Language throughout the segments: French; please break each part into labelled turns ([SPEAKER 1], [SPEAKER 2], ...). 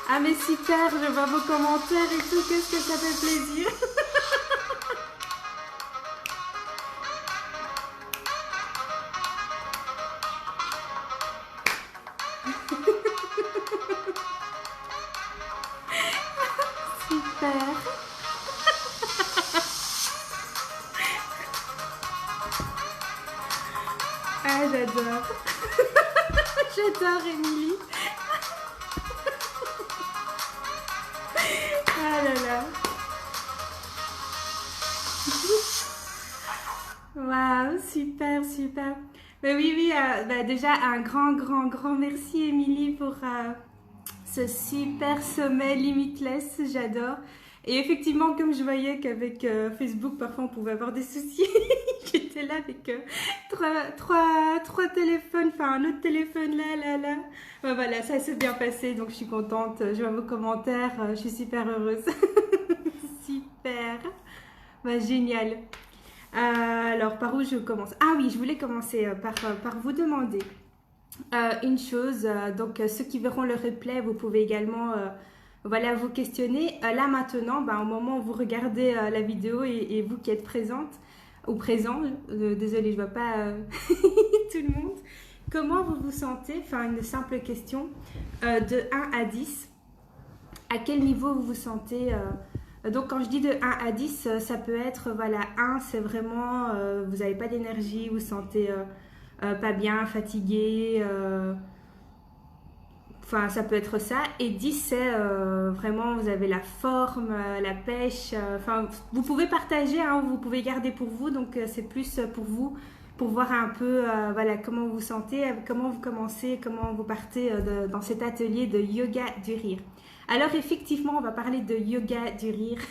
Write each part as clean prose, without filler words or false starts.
[SPEAKER 1] Ah mais super, je vois vos commentaires et tout, qu'est-ce que ça fait plaisir. Super. Ah j'adore. J'adore Émilie. Ah là là. Waouh, super, super. Mais oui, oui, bah déjà un grand merci Émilie pour ce super sommet limitless, j'adore. Et effectivement, comme je voyais qu'avec Facebook, parfois on pouvait avoir des soucis, j'étais là avec trois téléphones, enfin un autre téléphone là. Ben voilà, ça s'est bien passé, donc je suis contente. Je vois vos commentaires, je suis super heureuse. Super. Bah, génial. Alors, par où je commence? Ah oui, je voulais commencer par vous demander une chose. Donc, ceux qui verront le replay, vous pouvez également voilà, vous questionner. Là, maintenant, au moment où vous regardez la vidéo et vous qui êtes présente ou présent, désolée, je ne vois pas tout le monde, comment vous vous sentez? Enfin, une simple question de 1 à 10. À quel niveau vous vous sentez donc quand je dis de 1 à 10, ça peut être, voilà, 1 c'est vraiment, vous n'avez pas d'énergie, vous vous sentez pas bien, fatigué, enfin ça peut être ça. Et 10 c'est vraiment, vous avez la forme, la pêche, enfin vous pouvez partager, hein, vous pouvez garder pour vous, donc c'est plus pour vous, pour voir un peu voilà, comment vous vous sentez, comment vous commencez, comment vous partez dans cet atelier de yoga du rire. Alors effectivement, on va parler de yoga du rire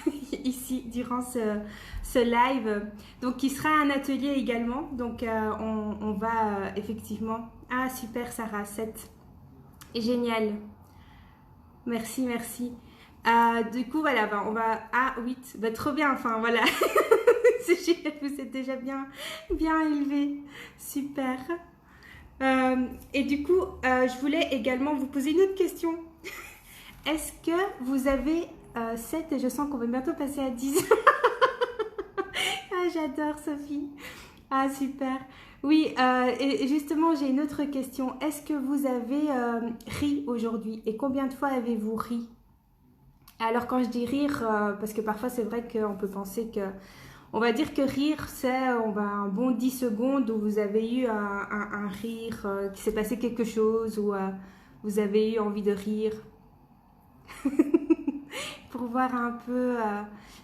[SPEAKER 1] ici durant ce live, donc qui sera un atelier également. Donc on va effectivement... Ah super Sarah, 7. Génial. Merci. Du coup voilà, on va à 8. Trop bien, enfin voilà. Vous êtes déjà bien élevé. Super. Et du coup, je voulais également vous poser une autre question. Est-ce que vous avez 7 et je sens qu'on va bientôt passer à 10. Ah, j'adore Sophie. Ah, super. Oui, et justement, j'ai une autre question. Est-ce que vous avez ri aujourd'hui? Et combien de fois avez-vous ri? Alors, quand je dis rire, parce que parfois c'est vrai qu'on peut penser que... On va dire que rire, c'est un bon 10 secondes où vous avez eu un rire, qu'il s'est passé quelque chose, ou vous avez eu envie de rire. Pour voir un peu...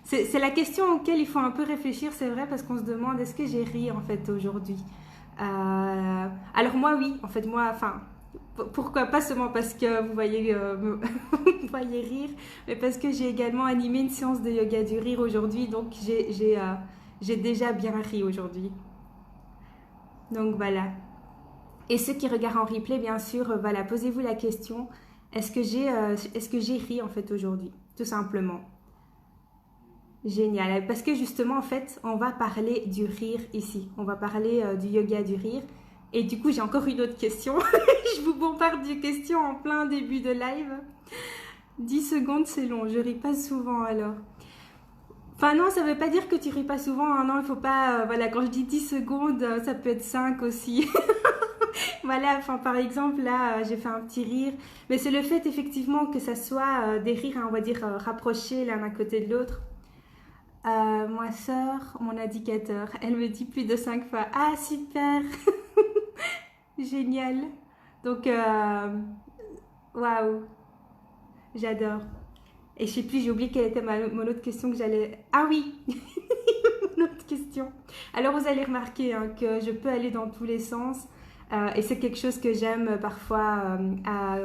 [SPEAKER 1] C'est la question auquel il faut un peu réfléchir, c'est vrai, parce qu'on se demande est-ce que j'ai ri en fait aujourd'hui. Alors moi oui, en fait moi, enfin, pourquoi pas seulement parce que vous voyez, vous voyez rire, mais parce que j'ai également animé une séance de yoga du rire aujourd'hui, donc j'ai déjà bien ri aujourd'hui. Donc voilà. Et ceux qui regardent en replay, bien sûr, voilà, posez-vous la question, est-ce que j'ai ri en fait aujourd'hui, tout simplement. Génial, parce que justement, en fait, on va parler du rire ici. On va parler du yoga du rire. Et du coup, j'ai encore une autre question. Je vous bombarde de questions en plein début de live. 10 secondes, c'est long. Je ris pas souvent alors. Enfin non, ça veut pas dire que tu ris pas souvent. Hein. Non, il faut pas... voilà, quand je dis 10 secondes, ça peut être 5 aussi. Voilà, enfin par exemple, là, j'ai fait un petit rire. Mais c'est le fait, effectivement, que ça soit des rires, hein, on va dire, rapprochés l'un à côté de l'autre. Moi, sœur, mon indicateur, elle me dit plus de 5 fois. Ah, super. Génial. Donc, waouh, j'adore. Et je sais plus, j'ai oublié quelle était mon autre question que j'allais... Ah oui, mon autre question. Alors, vous allez remarquer hein, que je peux aller dans tous les sens. Et c'est quelque chose que j'aime parfois à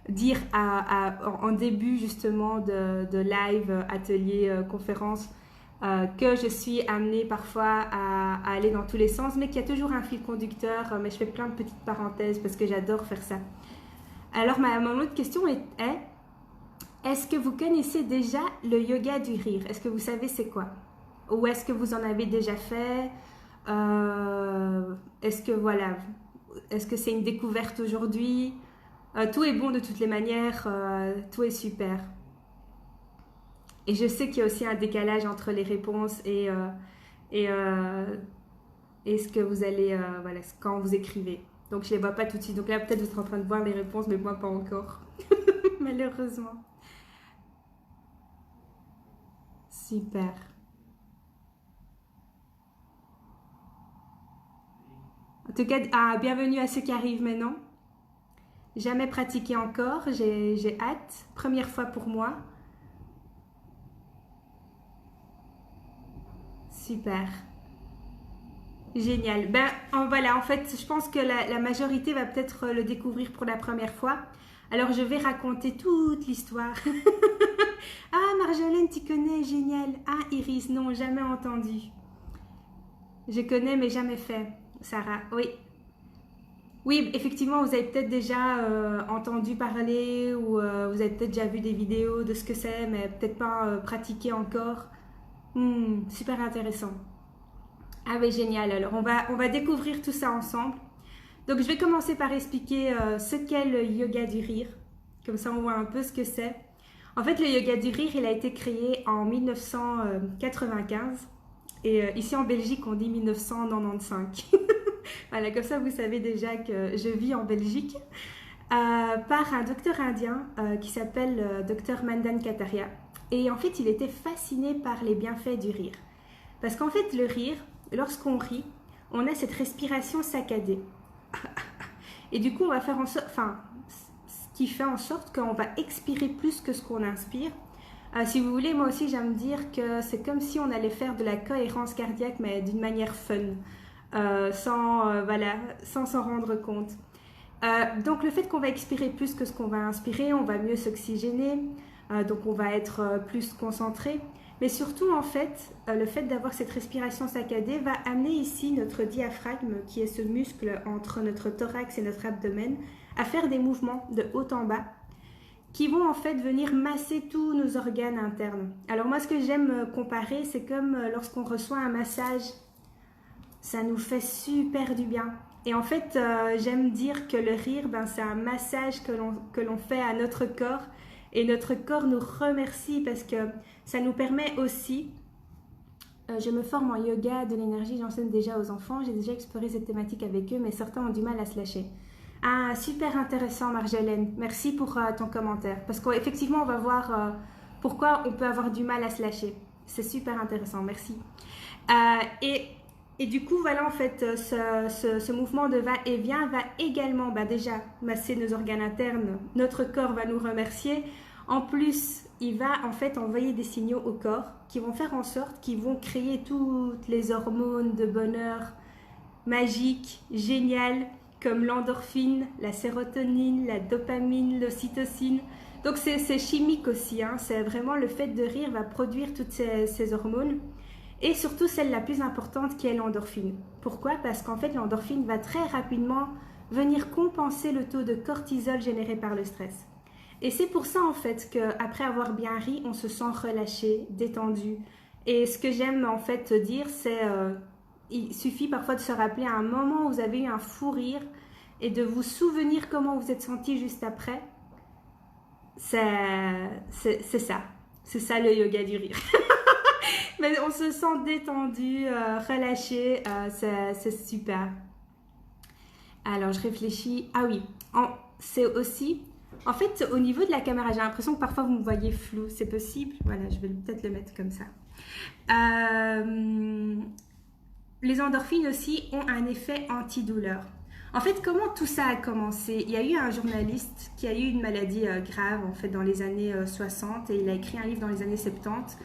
[SPEAKER 1] dire en début justement de live, atelier, conférence. Que je suis amenée parfois à aller dans tous les sens, mais qu'il y a toujours un fil conducteur, mais je fais plein de petites parenthèses parce que j'adore faire ça. Alors, mon autre question est-ce que vous connaissez déjà le yoga du rire? Est-ce que vous savez c'est quoi? Ou est-ce que vous en avez déjà fait? Est-ce que voilà, est-ce que c'est une découverte aujourd'hui? Tout est bon de toutes les manières, tout est super. Et je sais qu'il y a aussi un décalage entre les réponses et, euh, et ce que vous allez, voilà, quand vous écrivez. Donc je ne les vois pas tout de suite. Donc là, peut-être vous êtes en train de voir les réponses, mais moi pas encore. Malheureusement. Super. En tout cas, bienvenue à ceux qui arrivent maintenant. Jamais pratiqué encore, j'ai hâte. Première fois pour moi. Super. Génial. Ben, voilà, en fait, je pense que la majorité va peut-être le découvrir pour la première fois. Alors, je vais raconter toute l'histoire. Ah, Marjolaine, tu connais, génial. Ah, Iris, non, jamais entendu. Je connais, mais jamais fait. Sarah, oui. Oui, effectivement, vous avez peut-être déjà entendu parler ou vous avez peut-être déjà vu des vidéos de ce que c'est, mais peut-être pas pratiqué encore. Super intéressant. Ah oui, génial. Alors, on va découvrir tout ça ensemble. Donc, je vais commencer par expliquer ce qu'est le yoga du rire. Comme ça, on voit un peu ce que c'est. En fait, le yoga du rire, il a été créé en 1995. Et ici en Belgique, on dit 1995. Voilà, comme ça, vous savez déjà que je vis en Belgique. Par un docteur indien qui s'appelle docteur Mandan Kataria. Et en fait, il était fasciné par les bienfaits du rire. Parce qu'en fait, le rire, lorsqu'on rit, on a cette respiration saccadée. Et du coup, on va faire en sorte, ce qui fait en sorte qu'on va expirer plus que ce qu'on inspire. Si vous voulez, moi aussi, j'aime dire que c'est comme si on allait faire de la cohérence cardiaque, mais d'une manière fun, sans s'en rendre compte. Donc, le fait qu'on va expirer plus que ce qu'on va inspirer, on va mieux s'oxygéner, donc on va être plus concentré. Mais surtout, en fait, le fait d'avoir cette respiration saccadée va amener ici notre diaphragme, qui est ce muscle entre notre thorax et notre abdomen, à faire des mouvements de haut en bas, qui vont en fait venir masser tous nos organes internes. Alors moi, ce que j'aime comparer, c'est comme lorsqu'on reçoit un massage, ça nous fait super du bien. Et en fait, j'aime dire que le rire, c'est un massage que l'on fait à notre corps, et notre corps nous remercie parce que ça nous permet aussi, je me forme en yoga de l'énergie, j'enseigne déjà aux enfants, j'ai déjà exploré cette thématique avec eux, mais certains ont du mal à se lâcher. Ah, super intéressant Marjolaine, merci pour ton commentaire, parce qu'effectivement on va voir pourquoi on peut avoir du mal à se lâcher. C'est super intéressant, merci. Et du coup, voilà, en fait, ce mouvement de va-et-vient va également déjà masser nos organes internes. Notre corps va nous remercier. En plus, il va en fait envoyer des signaux au corps qui vont faire en sorte qu'ils vont créer toutes les hormones de bonheur magiques, géniales, comme l'endorphine, la sérotonine, la dopamine, l'ocytocine. Donc c'est chimique aussi, hein. C'est vraiment le fait de rire va produire toutes ces hormones. Et surtout celle la plus importante qui est l'endorphine. Pourquoi? Parce qu'en fait l'endorphine va très rapidement venir compenser le taux de cortisol généré par le stress. Et c'est pour ça en fait qu'après avoir bien ri, on se sent relâché, détendu. Et ce que j'aime en fait dire, c'est il suffit parfois de se rappeler à un moment où vous avez eu un fou rire et de vous souvenir comment vous êtes senti juste après. C'est ça. C'est ça le yoga du rire. Mais on se sent détendu, relâché, c'est super. Alors je réfléchis. Ah oui, c'est aussi... En fait, au niveau de la caméra, j'ai l'impression que parfois vous me voyez flou. C'est possible? Voilà, je vais peut-être le mettre comme ça. Les endorphines aussi ont un effet antidouleur. En fait, comment tout ça a commencé? Il y a eu un journaliste qui a eu une maladie grave en fait dans les années 60 et il a écrit un livre dans les années 70.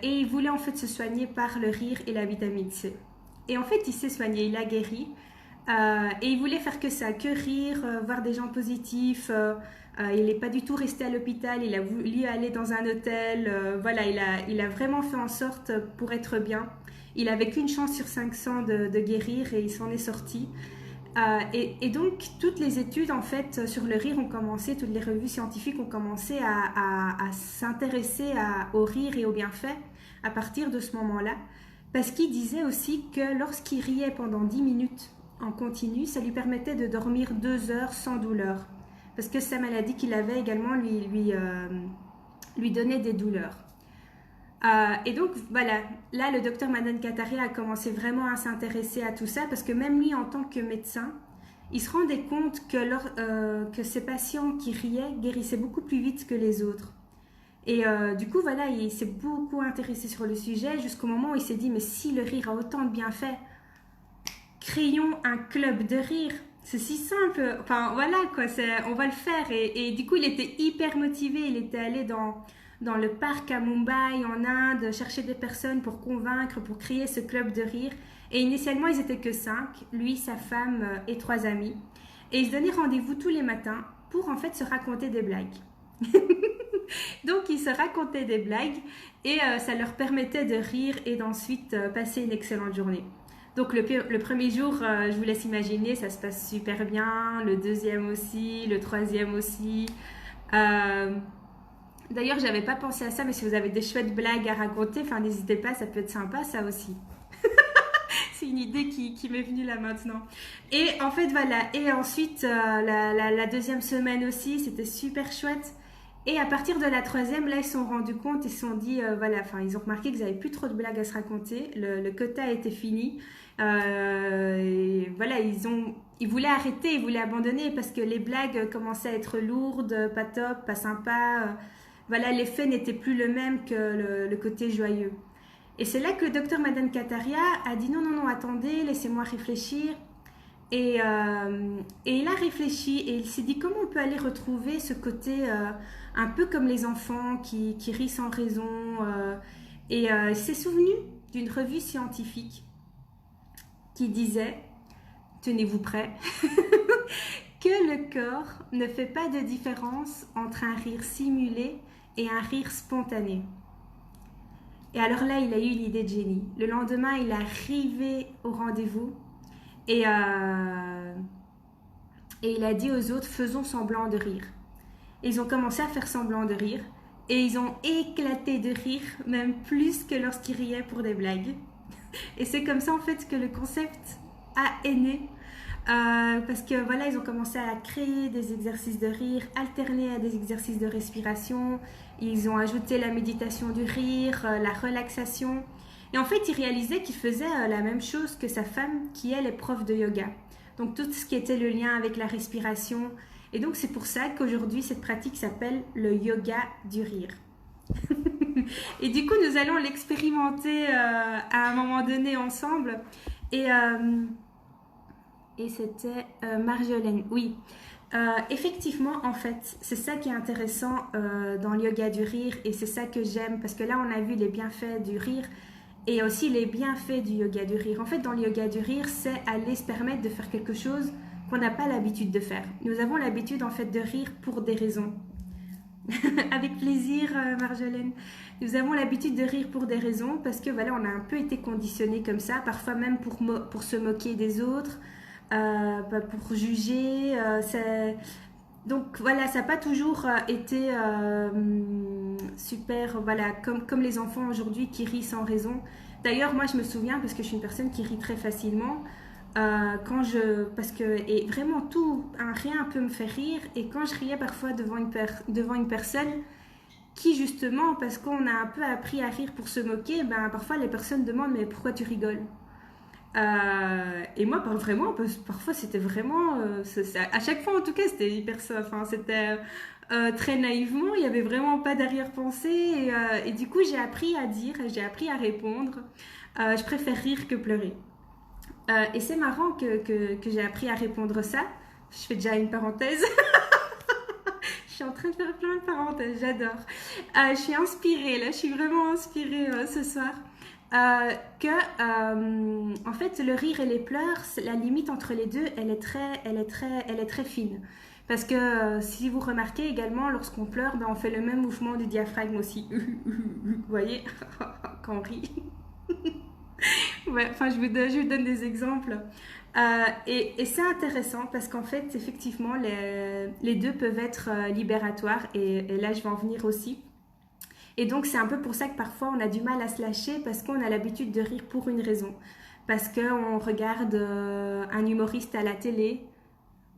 [SPEAKER 1] Et il voulait en fait se soigner par le rire et la vitamine C. Et en fait, il s'est soigné, il a guéri. Et il voulait faire que ça, que rire, voir des gens positifs. Il n'est pas du tout resté à l'hôpital, il a voulu aller dans un hôtel. Voilà, il a vraiment fait en sorte pour être bien. Il n'avait qu'une chance sur 500 de guérir et il s'en est sorti. Et donc, toutes les études en fait sur le rire ont commencé, toutes les revues scientifiques ont commencé à s'intéresser au rire et aux bienfaits à partir de ce moment-là. Parce qu'il disait aussi que lorsqu'il riait pendant 10 minutes, en continu, ça lui permettait de dormir 2 heures sans douleur. Parce que sa maladie qu'il avait également lui donnait des douleurs. Et donc voilà, là le docteur Madan Kataria a commencé vraiment à s'intéresser à tout ça parce que même lui en tant que médecin, il se rendait compte que ses patients qui riaient guérissaient beaucoup plus vite que les autres. Et du coup voilà, il s'est beaucoup intéressé sur le sujet jusqu'au moment où il s'est dit mais si le rire a autant de bienfaits, créons un club de rire. C'est si simple, enfin voilà quoi, on va le faire. Et du coup il était hyper motivé, il était allé dans le parc à Mumbai en Inde, chercher des personnes pour convaincre, pour créer ce club de rire. Et initialement ils étaient que 5, lui, sa femme et 3 amis. Et ils se donnaient rendez-vous tous les matins pour en fait se raconter des blagues. Donc ils se racontaient des blagues et ça leur permettait de rire et d'ensuite passer une excellente journée. Donc le premier jour, je vous laisse imaginer, ça se passe super bien, le deuxième aussi, le troisième aussi. D'ailleurs, j'avais pas pensé à ça, mais si vous avez des chouettes blagues à raconter, enfin n'hésitez pas, ça peut être sympa ça aussi. C'est une idée qui m'est venue là maintenant. Et en fait voilà, et ensuite la deuxième semaine aussi, c'était super chouette. Et à partir de la troisième, là, ils se sont rendus compte, ils se sont dit, voilà, enfin, ils ont remarqué qu'ils n'avaient plus trop de blagues à se raconter, le quota était fini. Et voilà, ils voulaient arrêter, ils voulaient abandonner parce que les blagues commençaient à être lourdes, pas top, pas sympa. Voilà, l'effet n'était plus le même que le côté joyeux. Et c'est là que le docteur Madan Kataria a dit non, attendez, laissez-moi réfléchir. Et il a réfléchi et il s'est dit comment on peut aller retrouver ce côté un peu comme les enfants qui rient sans raison. Il s'est souvenu d'une revue scientifique qui disait, tenez-vous prêts, que le corps ne fait pas de différence entre un rire simulé et un rire spontané. Et alors là, il a eu une idée de génie. Le lendemain, il est arrivé au rendez-vous et il a dit aux autres, faisons semblant de rire. Et ils ont commencé à faire semblant de rire et ils ont éclaté de rire, même plus que lorsqu'ils riaient pour des blagues. Et c'est comme ça en fait que le concept a né. Parce que voilà, ils ont commencé à créer des exercices de rire, alternés à des exercices de respiration. Ils ont ajouté la méditation du rire, la relaxation. Et en fait, ils réalisaient qu'ils faisaient la même chose que sa femme, qui elle est prof de yoga. Donc tout ce qui était le lien avec la respiration. Et donc c'est pour ça qu'aujourd'hui, cette pratique s'appelle le yoga du rire. Et du coup, nous allons l'expérimenter à un moment donné ensemble. Et c'était Marjolaine, oui. Effectivement, en fait, c'est ça qui est intéressant dans le yoga du rire et c'est ça que j'aime parce que là, on a vu les bienfaits du rire et aussi les bienfaits du yoga du rire. En fait, dans le yoga du rire, c'est aller se permettre de faire quelque chose qu'on n'a pas l'habitude de faire. Nous avons l'habitude, en fait, de rire pour des raisons. Avec plaisir, Marjolaine. Nous avons l'habitude de rire pour des raisons parce que voilà, on a un peu été conditionnés comme ça, parfois même pour se moquer des autres. Pour juger. Donc voilà, ça n'a pas toujours été super, voilà, comme les enfants aujourd'hui qui rient sans raison. D'ailleurs, moi je me souviens, parce que je suis une personne qui rit très facilement, et vraiment tout, rien peut me faire rire, et quand je riais parfois devant une personne qui justement, parce qu'on a un peu appris à rire pour se moquer, ben, parfois les personnes demandent mais pourquoi tu rigoles? Et moi vraiment parfois c'était vraiment à chaque fois en tout cas c'était hyper enfin c'était très naïvement, il n'y avait vraiment pas d'arrière-pensée et du coup j'ai appris à dire, j'ai appris à répondre je préfère rire que pleurer et c'est marrant que j'ai appris à répondre ça. Je fais déjà une parenthèse. Je suis en train de faire plein de parenthèses, j'adore. Je suis inspirée là, je suis vraiment inspirée ce soir. En fait le rire et les pleurs, la limite entre les deux elle est très fine parce que si vous remarquez également lorsqu'on pleure, ben, on fait le même mouvement du diaphragme aussi. Vous voyez quand on rit. Ouais, enfin je vous donne des exemples et c'est intéressant parce qu'en fait effectivement les deux peuvent être libératoires et là je vais en venir aussi. Et donc c'est un peu pour ça que parfois on a du mal à se lâcher parce qu'on a l'habitude de rire pour une raison. parce qu'on regarde un humoriste à la télé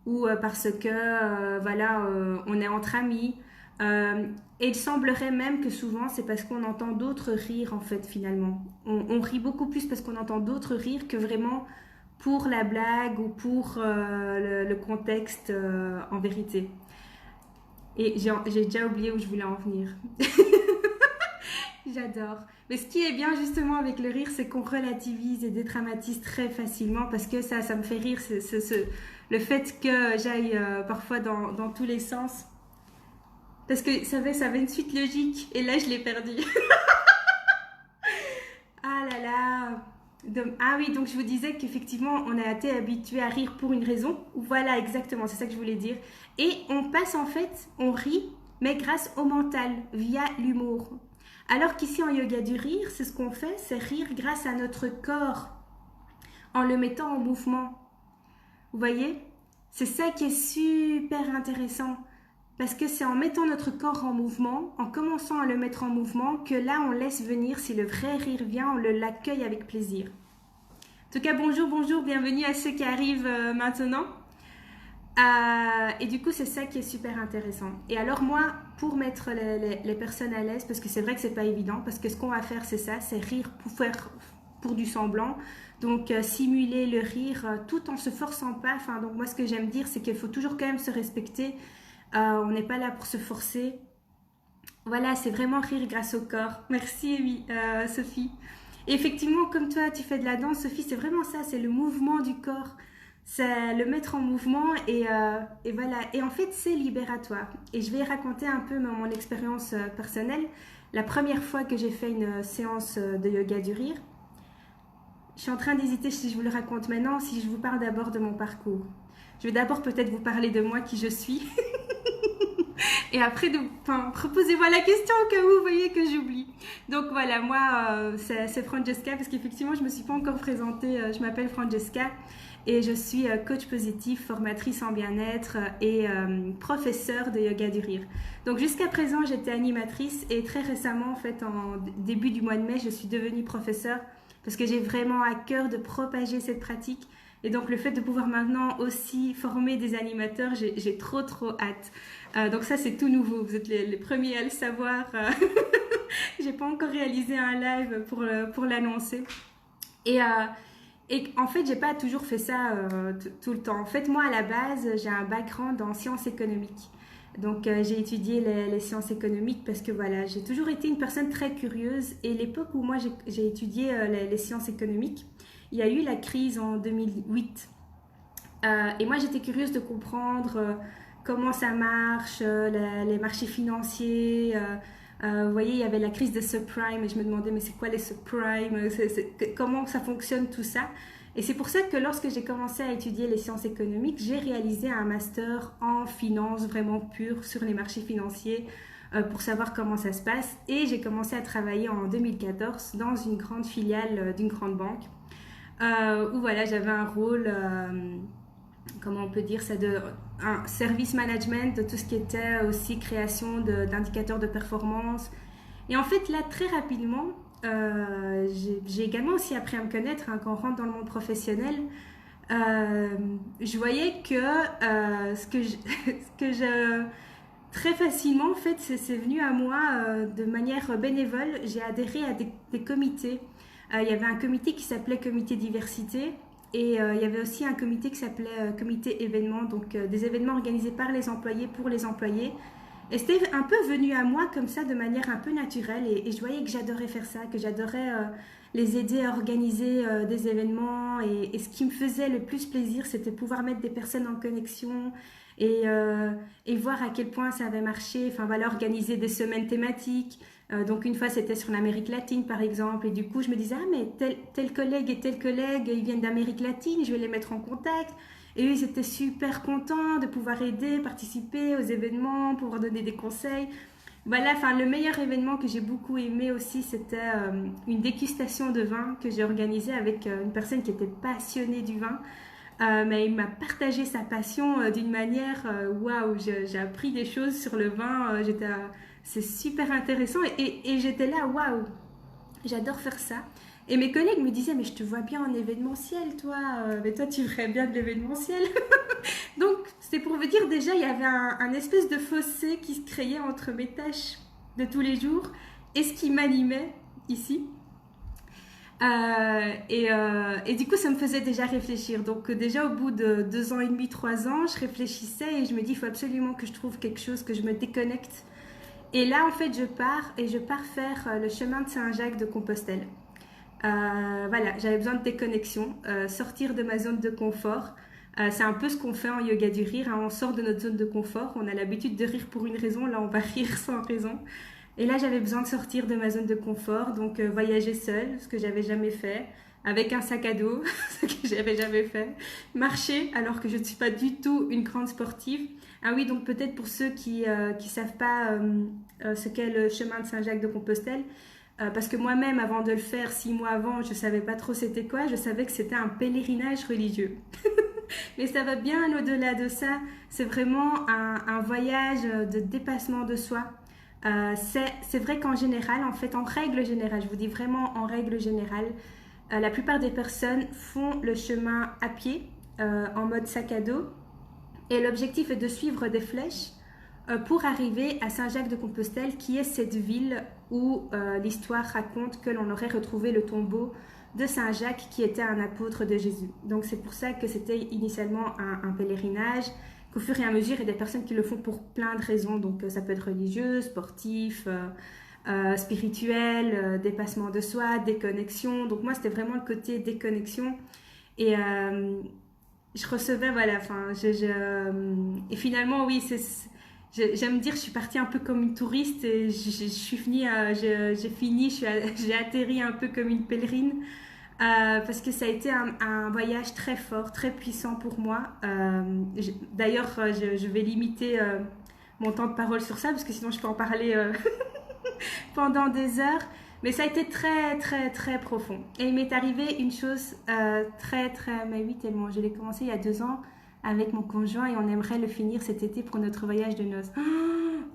[SPEAKER 1] ou parce que voilà, on est entre amis. Et il semblerait même que souvent c'est parce qu'on entend d'autres rires en fait finalement. On rit beaucoup plus parce qu'on entend d'autres rires que vraiment pour la blague ou pour le contexte en vérité. Et j'ai déjà oublié où je voulais en venir. J'adore. Mais ce qui est bien justement avec le rire, c'est qu'on relativise et dédramatise très facilement parce que ça me fait rire, le fait que j'aille parfois dans tous les sens. Parce que ça avait une suite logique et là je l'ai perdu. Ah là là. Ah oui, donc je vous disais qu'effectivement on a été habitué à rire pour une raison. Voilà, exactement, c'est ça que je voulais dire. Et on passe en fait, on rit, mais grâce au mental, via l'humour. Alors qu'ici en yoga du rire, c'est ce qu'on fait, c'est rire grâce à notre corps, en le mettant en mouvement. Vous voyez? C'est ça qui est super intéressant. Parce que c'est en mettant notre corps en mouvement, en commençant à le mettre en mouvement, que là on laisse venir, si le vrai rire vient, on l'accueille avec plaisir. En tout cas, bonjour, bonjour, bienvenue à ceux qui arrivent maintenant. Et du coup, c'est ça qui est super intéressant. Et alors moi, pour mettre les personnes à l'aise, parce que c'est vrai que c'est pas évident, parce que ce qu'on va faire, c'est ça, c'est rire pour du semblant. Donc simuler le rire tout en se forçant pas. Enfin, donc moi, ce que j'aime dire, c'est qu'il faut toujours quand même se respecter. On n'est pas là pour se forcer. Voilà, c'est vraiment rire grâce au corps. Merci, Sophie. Et effectivement, comme toi, tu fais de la danse, Sophie, c'est vraiment ça, c'est le mouvement du corps. C'est le mettre en mouvement et voilà. Et en fait, c'est libératoire. Et je vais raconter un peu mon expérience personnelle. La première fois que j'ai fait une séance de yoga du rire, je suis en train d'hésiter si je vous le raconte maintenant, si je vous parle d'abord de mon parcours. Je vais d'abord peut-être vous parler de moi, qui je suis. Et après, reposez-moi la question au cas où vous voyez que j'oublie. Donc voilà, moi, c'est Francesca, parce qu'effectivement, je ne me suis pas encore présentée. Je m'appelle Francesca et je suis coach positif, formatrice en bien-être et professeure de yoga du rire. Donc jusqu'à présent, j'étais animatrice et très récemment, en fait, en début du mois de mai, je suis devenue professeure parce que j'ai vraiment à cœur de propager cette pratique. Et donc le fait de pouvoir maintenant aussi former des animateurs, j'ai trop hâte. Donc ça c'est tout nouveau, vous êtes les premiers à le savoir. J'ai pas encore réalisé un live pour l'annoncer. Et en fait j'ai pas toujours fait ça tout le temps. En fait moi à la base j'ai un background en sciences économiques. Donc j'ai étudié les sciences économiques parce que voilà, j'ai toujours été une personne très curieuse. Et l'époque où moi j'ai étudié les sciences économiques, il y a eu la crise en 2008. Et moi, j'étais curieuse de comprendre comment ça marche, les marchés financiers. Vous voyez, il y avait la crise de subprime et je me demandais, mais c'est quoi les subprimes? Comment ça fonctionne tout ça? Et c'est pour ça que lorsque j'ai commencé à étudier les sciences économiques, j'ai réalisé un master en finance vraiment pure sur les marchés financiers pour savoir comment ça se passe. Et j'ai commencé à travailler en 2014 dans une grande filiale d'une grande banque. Où voilà, j'avais un rôle, comment on peut dire ça, un service management de tout ce qui était aussi création d'indicateurs de performance. Et en fait, là, très rapidement, j'ai également aussi appris à me connaître quand on rentre dans le monde professionnel. Je voyais que très facilement, en fait, c'est venu à moi de manière bénévole. J'ai adhéré à des comités. Il y avait un comité qui s'appelait comité diversité et il y avait aussi un comité qui s'appelait comité événements, donc des événements organisés par les employés pour les employés. Et c'était un peu venu à moi comme ça de manière un peu naturelle et je voyais que j'adorais faire ça, que j'adorais les aider à organiser des événements et ce qui me faisait le plus plaisir, c'était pouvoir mettre des personnes en connexion et voir à quel point ça avait marché. Enfin voilà, organiser des semaines thématiques. Donc une fois c'était sur l'Amérique latine par exemple et du coup je me disais ah mais tel collègue et tel collègue ils viennent d'Amérique latine, je vais les mettre en contact et eux ils étaient super contents de pouvoir aider, participer aux événements, pouvoir donner des conseils. Voilà, enfin le meilleur événement que j'ai beaucoup aimé aussi c'était une dégustation de vin que j'ai organisée avec une personne qui était passionnée du vin. Mais il m'a partagé sa passion d'une manière waouh, j'ai appris des choses sur le vin, c'est super intéressant et j'étais là waouh, j'adore faire ça. Et mes collègues me disaient, mais je te vois bien en événementiel, toi. Mais toi, tu ferais bien de l'événementiel. Donc, c'est pour vous dire, déjà, il y avait un espèce de fossé qui se créait entre mes tâches de tous les jours et ce qui m'animait ici. Et du coup, ça me faisait déjà réfléchir. Donc, déjà, au bout de 2 ans et demi, 3 ans, je réfléchissais et je me dis, il faut absolument que je trouve quelque chose, que je me déconnecte. Et là, en fait, je pars faire le chemin de Saint-Jacques de Compostelle. Voilà, j'avais besoin de déconnexion, sortir de ma zone de confort. C'est un peu ce qu'on fait en yoga du rire, hein. On sort de notre zone de confort, on a l'habitude de rire pour une raison, là on va rire sans raison. Et là j'avais besoin de sortir de ma zone de confort, donc voyager seule, ce que j'avais jamais fait, avec un sac à dos, ce que j'avais jamais fait, marcher alors que je ne suis pas du tout une grande sportive. Ah oui, donc peut-être pour ceux qui savent pas ce qu'est le chemin de Saint-Jacques de Compostelle, parce que moi-même, avant de le faire, 6 mois avant, je savais pas trop c'était quoi. Je savais que c'était un pèlerinage religieux. Mais ça va bien au-delà de ça. C'est vraiment un voyage de dépassement de soi. C'est vrai qu'en général, en fait, en règle générale, je vous dis vraiment en règle générale, la plupart des personnes font le chemin à pied, en mode sac à dos. Et l'objectif est de suivre des flèches pour arriver à Saint-Jacques-de-Compostelle, qui est cette ville où l'histoire raconte que l'on aurait retrouvé le tombeau de Saint-Jacques, qui était un apôtre de Jésus. Donc c'est pour ça que c'était initialement un pèlerinage, qu'au fur et à mesure, il y a des personnes qui le font pour plein de raisons. Donc ça peut être religieux, sportif, spirituel, dépassement de soi, déconnexion. Donc moi, c'était vraiment le côté déconnexion. Et je recevais, voilà, enfin, et finalement, oui, j'aime dire, je suis partie un peu comme une touriste et je suis finie, j'ai atterri un peu comme une pèlerine, parce que ça a été un voyage très fort, très puissant pour moi. D'ailleurs, je vais limiter mon temps de parole sur ça, parce que sinon je peux en parler pendant des heures. Mais ça a été très, très, très profond. Et il m'est arrivé une chose très, très... Mais oui, tellement. Je l'ai commencé il y a 2 ans avec mon conjoint et on aimerait le finir cet été pour notre voyage de noces. Oh,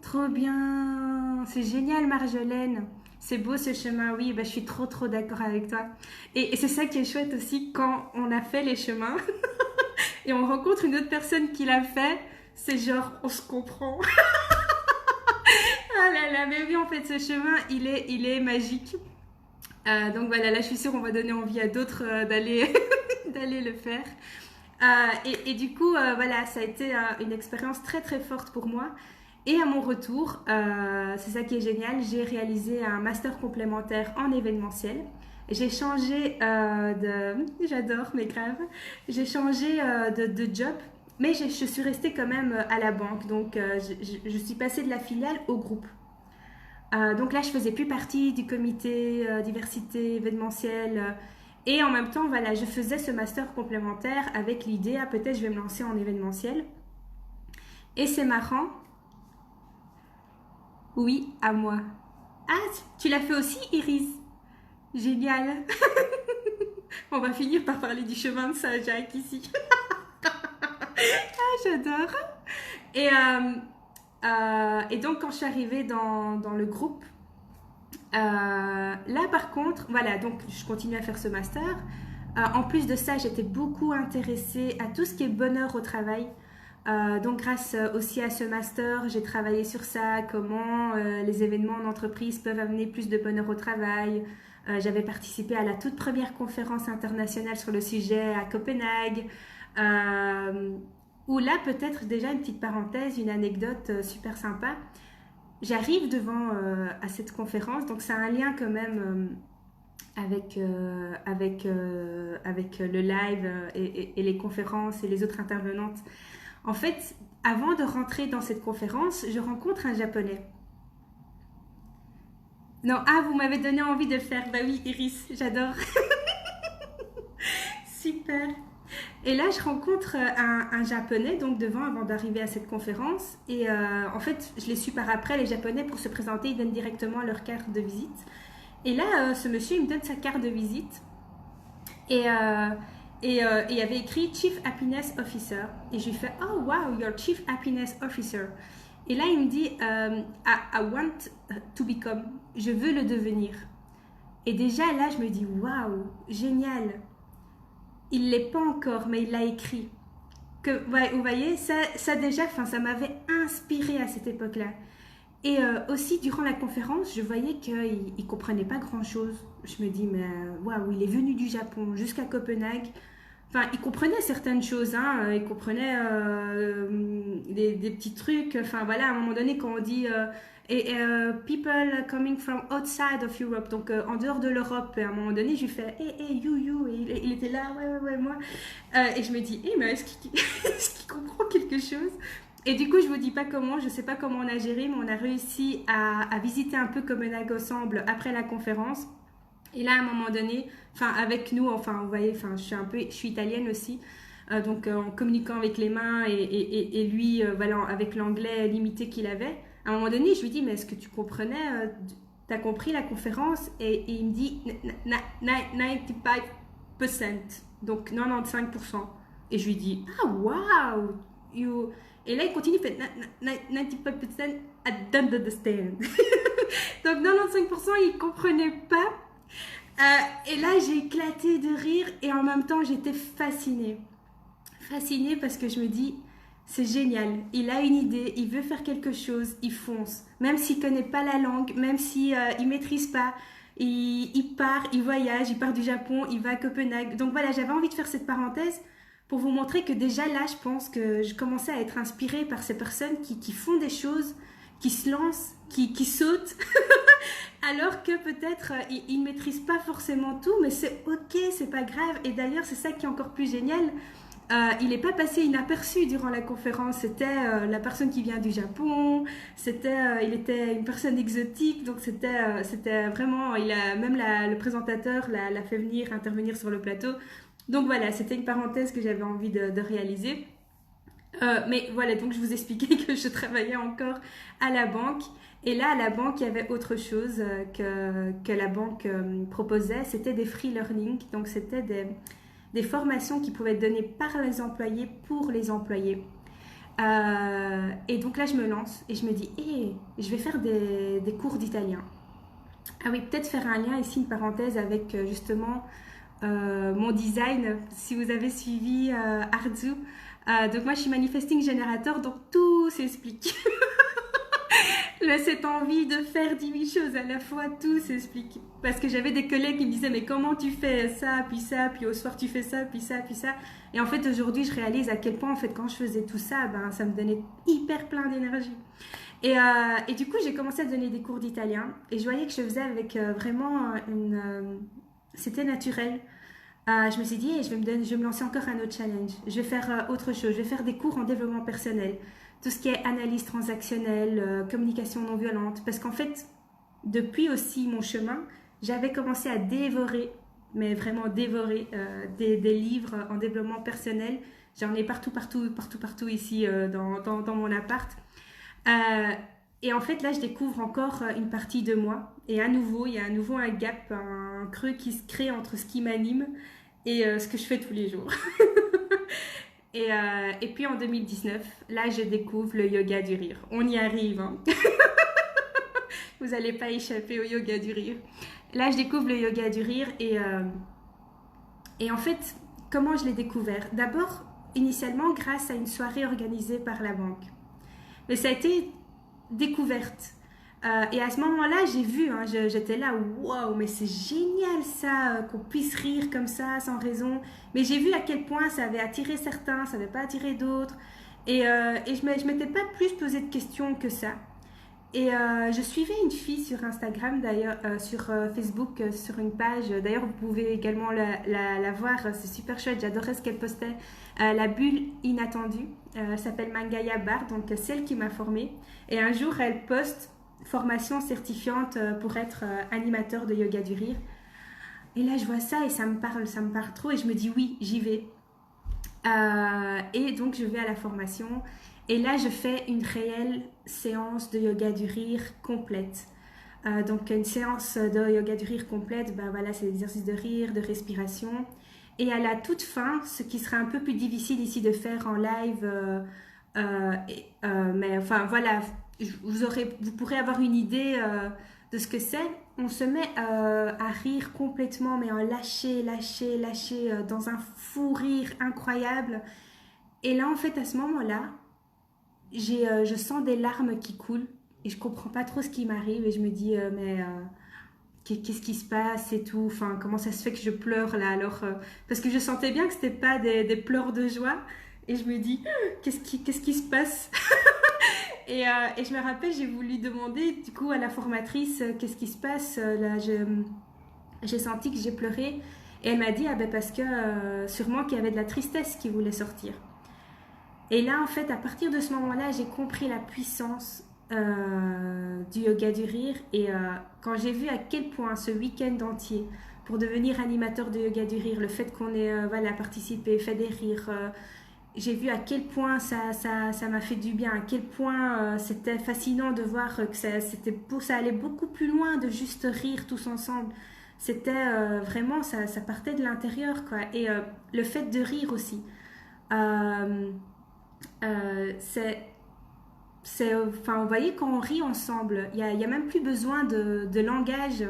[SPEAKER 1] trop bien! C'est génial, Marjolaine! C'est beau ce chemin, oui, bah, je suis trop, trop d'accord avec toi. Et c'est ça qui est chouette aussi quand on a fait les chemins et on rencontre une autre personne qui l'a fait. C'est genre, on se comprend. Ah là là, mais oui, en fait, ce chemin, il est magique. Donc voilà, là, je suis sûre qu'on va donner envie à d'autres d'aller d'aller le faire. Et du coup, voilà, ça a été une expérience très, très forte pour moi. Et à mon retour, c'est ça qui est génial, j'ai réalisé un master complémentaire en événementiel. J'ai changé J'adore, mais grave. J'ai changé de job. Mais je suis restée quand même à la banque, donc je suis passée de la filiale au groupe. Donc là, je faisais plus partie du comité diversité événementielle. Et en même temps, voilà, je faisais ce master complémentaire avec l'idée, peut-être je vais me lancer en événementiel. Et c'est marrant. Oui, à moi. Ah, tu l'as fait aussi, Iris? Génial. On va finir par parler du chemin de Saint-Jacques ici. Ah, j'adore. Et donc, quand je suis arrivée dans le groupe, là, par contre, voilà, donc je continue à faire ce master. En plus de ça, j'étais beaucoup intéressée à tout ce qui est bonheur au travail. Donc, grâce aussi à ce master, j'ai travaillé sur ça, comment les événements en entreprise peuvent amener plus de bonheur au travail. J'avais participé à la toute première conférence internationale sur le sujet à Copenhague. Où là, peut-être déjà une petite parenthèse, une anecdote super sympa. J'arrive devant à cette conférence, donc ça a un lien quand même avec le live et les conférences et les autres intervenantes. En fait, avant de rentrer dans cette conférence, je rencontre un Japonais. Non, vous m'avez donné envie de le faire. Bah oui, Iris, j'adore. Super. Et là, je rencontre un Japonais, donc devant, avant d'arriver à cette conférence. Et en fait, je l'ai su par après, les Japonais, pour se présenter, ils donnent directement leur carte de visite. Et là, ce monsieur, il me donne sa carte de visite. Et il y avait écrit Chief Happiness Officer. Et je lui fais, oh wow, you're Chief Happiness Officer. Et là, il me dit, I want to become. Je veux le devenir. Et déjà là, je me dis, waouh, génial. Il ne l'est pas encore, mais il l'a écrit. Ouais, vous voyez, ça déjà, enfin, ça m'avait inspiré à cette époque-là. Et aussi, durant la conférence, je voyais qu'il ne comprenait pas grand-chose. Je me dis, mais waouh, il est venu du Japon jusqu'à Copenhague. Enfin, il comprenait certaines choses, hein. Il comprenait des petits trucs. Enfin, voilà, à un moment donné, quand on dit people coming from outside of Europe, donc en dehors de l'Europe, à un moment donné, je lui fais hey, you, et il était là, ouais, moi. Et je me dis, mais est-ce qu'il est-ce qu'il comprend quelque chose? Et du coup, je vous dis pas comment, je sais pas comment on a géré, mais on a réussi à visiter un peu Copenhague ensemble après la conférence. Et là, à un moment donné, enfin, avec nous, enfin, vous voyez, enfin, je suis italienne aussi, donc en communiquant avec les mains et lui, voilà, avec l'anglais limité qu'il avait, à un moment donné, je lui dis, mais est-ce que tu comprenais, t'as compris la conférence? Et il me dit 95%, donc 95%. Et je lui dis, ah, wow, you... Et là, il continue, il fait 95%, I don't understand. Donc 95%, il comprenait pas. Et là, j'ai éclaté de rire et en même temps, j'étais fascinée. Fascinée parce que je me dis, c'est génial. Il a une idée, il veut faire quelque chose, il fonce. Même s'il ne connaît pas la langue, même s'il ne maîtrise pas, il part, il voyage, il part du Japon, il va à Copenhague. Donc voilà, j'avais envie de faire cette parenthèse pour vous montrer que déjà là, je pense que je commençais à être inspirée par ces personnes qui font des choses, qui se lancent, qui sautent. Alors que peut-être il ne maîtrise pas forcément tout, mais c'est ok, c'est pas grave. Et d'ailleurs, c'est ça qui est encore plus génial. Il n'est pas passé inaperçu durant la conférence. C'était la personne qui vient du Japon. Il était une personne exotique. Donc c'était vraiment. Même le présentateur l'a fait venir intervenir sur le plateau. Donc voilà, c'était une parenthèse que j'avais envie de réaliser. Mais voilà, donc je vous expliquais que je travaillais encore à la banque. Et là, à la banque, il y avait autre chose que la banque proposait. C'était des free learning. Donc, c'était des formations qui pouvaient être données par les employés pour les employés. Et donc là, je me lance et je me dis, je vais faire des cours d'italien. Ah oui, peut-être faire un lien ici, une parenthèse avec justement mon design. Si vous avez suivi Arzu, donc moi je suis manifesting générateur, donc tout s'explique. Cette envie de faire 10 000 choses à la fois, tout s'explique. Parce que j'avais des collègues qui me disaient, mais comment tu fais ça, puis au soir tu fais ça, puis ça, puis ça. Et en fait, aujourd'hui, je réalise à quel point, en fait, quand je faisais tout ça, ben, ça me donnait hyper plein d'énergie. Et du coup, j'ai commencé à donner des cours d'italien. Et je voyais que je faisais avec vraiment c'était naturel. Je me suis dit, je vais me lancer encore un autre challenge. Je vais faire autre chose. Je vais faire des cours en développement personnel. Tout ce qui est analyse transactionnelle, communication non violente. Parce qu'en fait, depuis aussi mon chemin, j'avais commencé à dévorer, mais vraiment dévorer, des livres en développement personnel. J'en ai partout ici dans mon appart. Et en fait, là, je découvre encore une partie de moi. Et à nouveau, il y a à nouveau un gap, un creux qui se crée entre ce qui m'anime et ce que je fais tous les jours. Et puis en 2019, là, je découvre le yoga du rire. On y arrive, hein. Vous n'allez pas échapper au yoga du rire. Là, je découvre le yoga du rire et en fait, comment je l'ai découvert? D'abord, initialement, grâce à une soirée organisée par la banque. Mais ça a été découverte. Et à ce moment-là, j'ai vu, hein, j'étais là, waouh, mais c'est génial ça, qu'on puisse rire comme ça, sans raison. Mais j'ai vu à quel point ça avait attiré certains, ça n'avait pas attiré d'autres. Et je ne m'étais pas plus posé de questions que ça. Et je suivais une fille sur Instagram, d'ailleurs, sur Facebook, sur une page. D'ailleurs, vous pouvez également la voir, c'est super chouette, j'adorais ce qu'elle postait. La bulle inattendue, elle s'appelle Mangaya Bar, donc celle qui m'a formée. Et un jour, elle poste formation certifiante pour être animateur de yoga du rire. Et là, je vois ça et ça me parle trop. Et je me dis oui, j'y vais. Et donc, je vais à la formation. Et là, je fais une réelle séance de yoga du rire complète. Donc, une séance de yoga du rire complète, ben voilà, c'est l'exercice de rire, de respiration. Et à la toute fin, ce qui sera un peu plus difficile ici de faire en live, mais enfin voilà, vous pourrez avoir une idée de ce que c'est. on se met à rire complètement, mais en lâcher, dans un fou rire incroyable. Et là, en fait, à ce moment-là, je sens des larmes qui coulent et je comprends pas trop ce qui m'arrive et je me dis, qu'est-ce qui se passe et tout, enfin, comment ça se fait que je pleure là alors, parce que je sentais bien que c'était pas pleurs de joie et je me dis, qu'est-ce qui se passe et je me rappelle, j'ai voulu demander du coup à la formatrice qu'est-ce qui se passe. Là, j'ai senti que j'ai pleuré et elle m'a dit, ah ben parce que sûrement qu'il y avait de la tristesse qui voulait sortir. Et là, en fait, à partir de ce moment-là, j'ai compris la puissance du yoga du rire. Et quand j'ai vu à quel point ce week-end entier, pour devenir animateur de yoga du rire, le fait qu'on ait voilà, participé, fait des rires, j'ai vu à quel point ça m'a fait du bien, à quel point c'était fascinant de voir que ça allait beaucoup plus loin de juste rire tous ensemble. C'était vraiment, ça partait de l'intérieur, quoi. Et le fait de rire aussi. Euh, enfin, vous voyez, quand on rit ensemble, il y a même plus besoin de langage,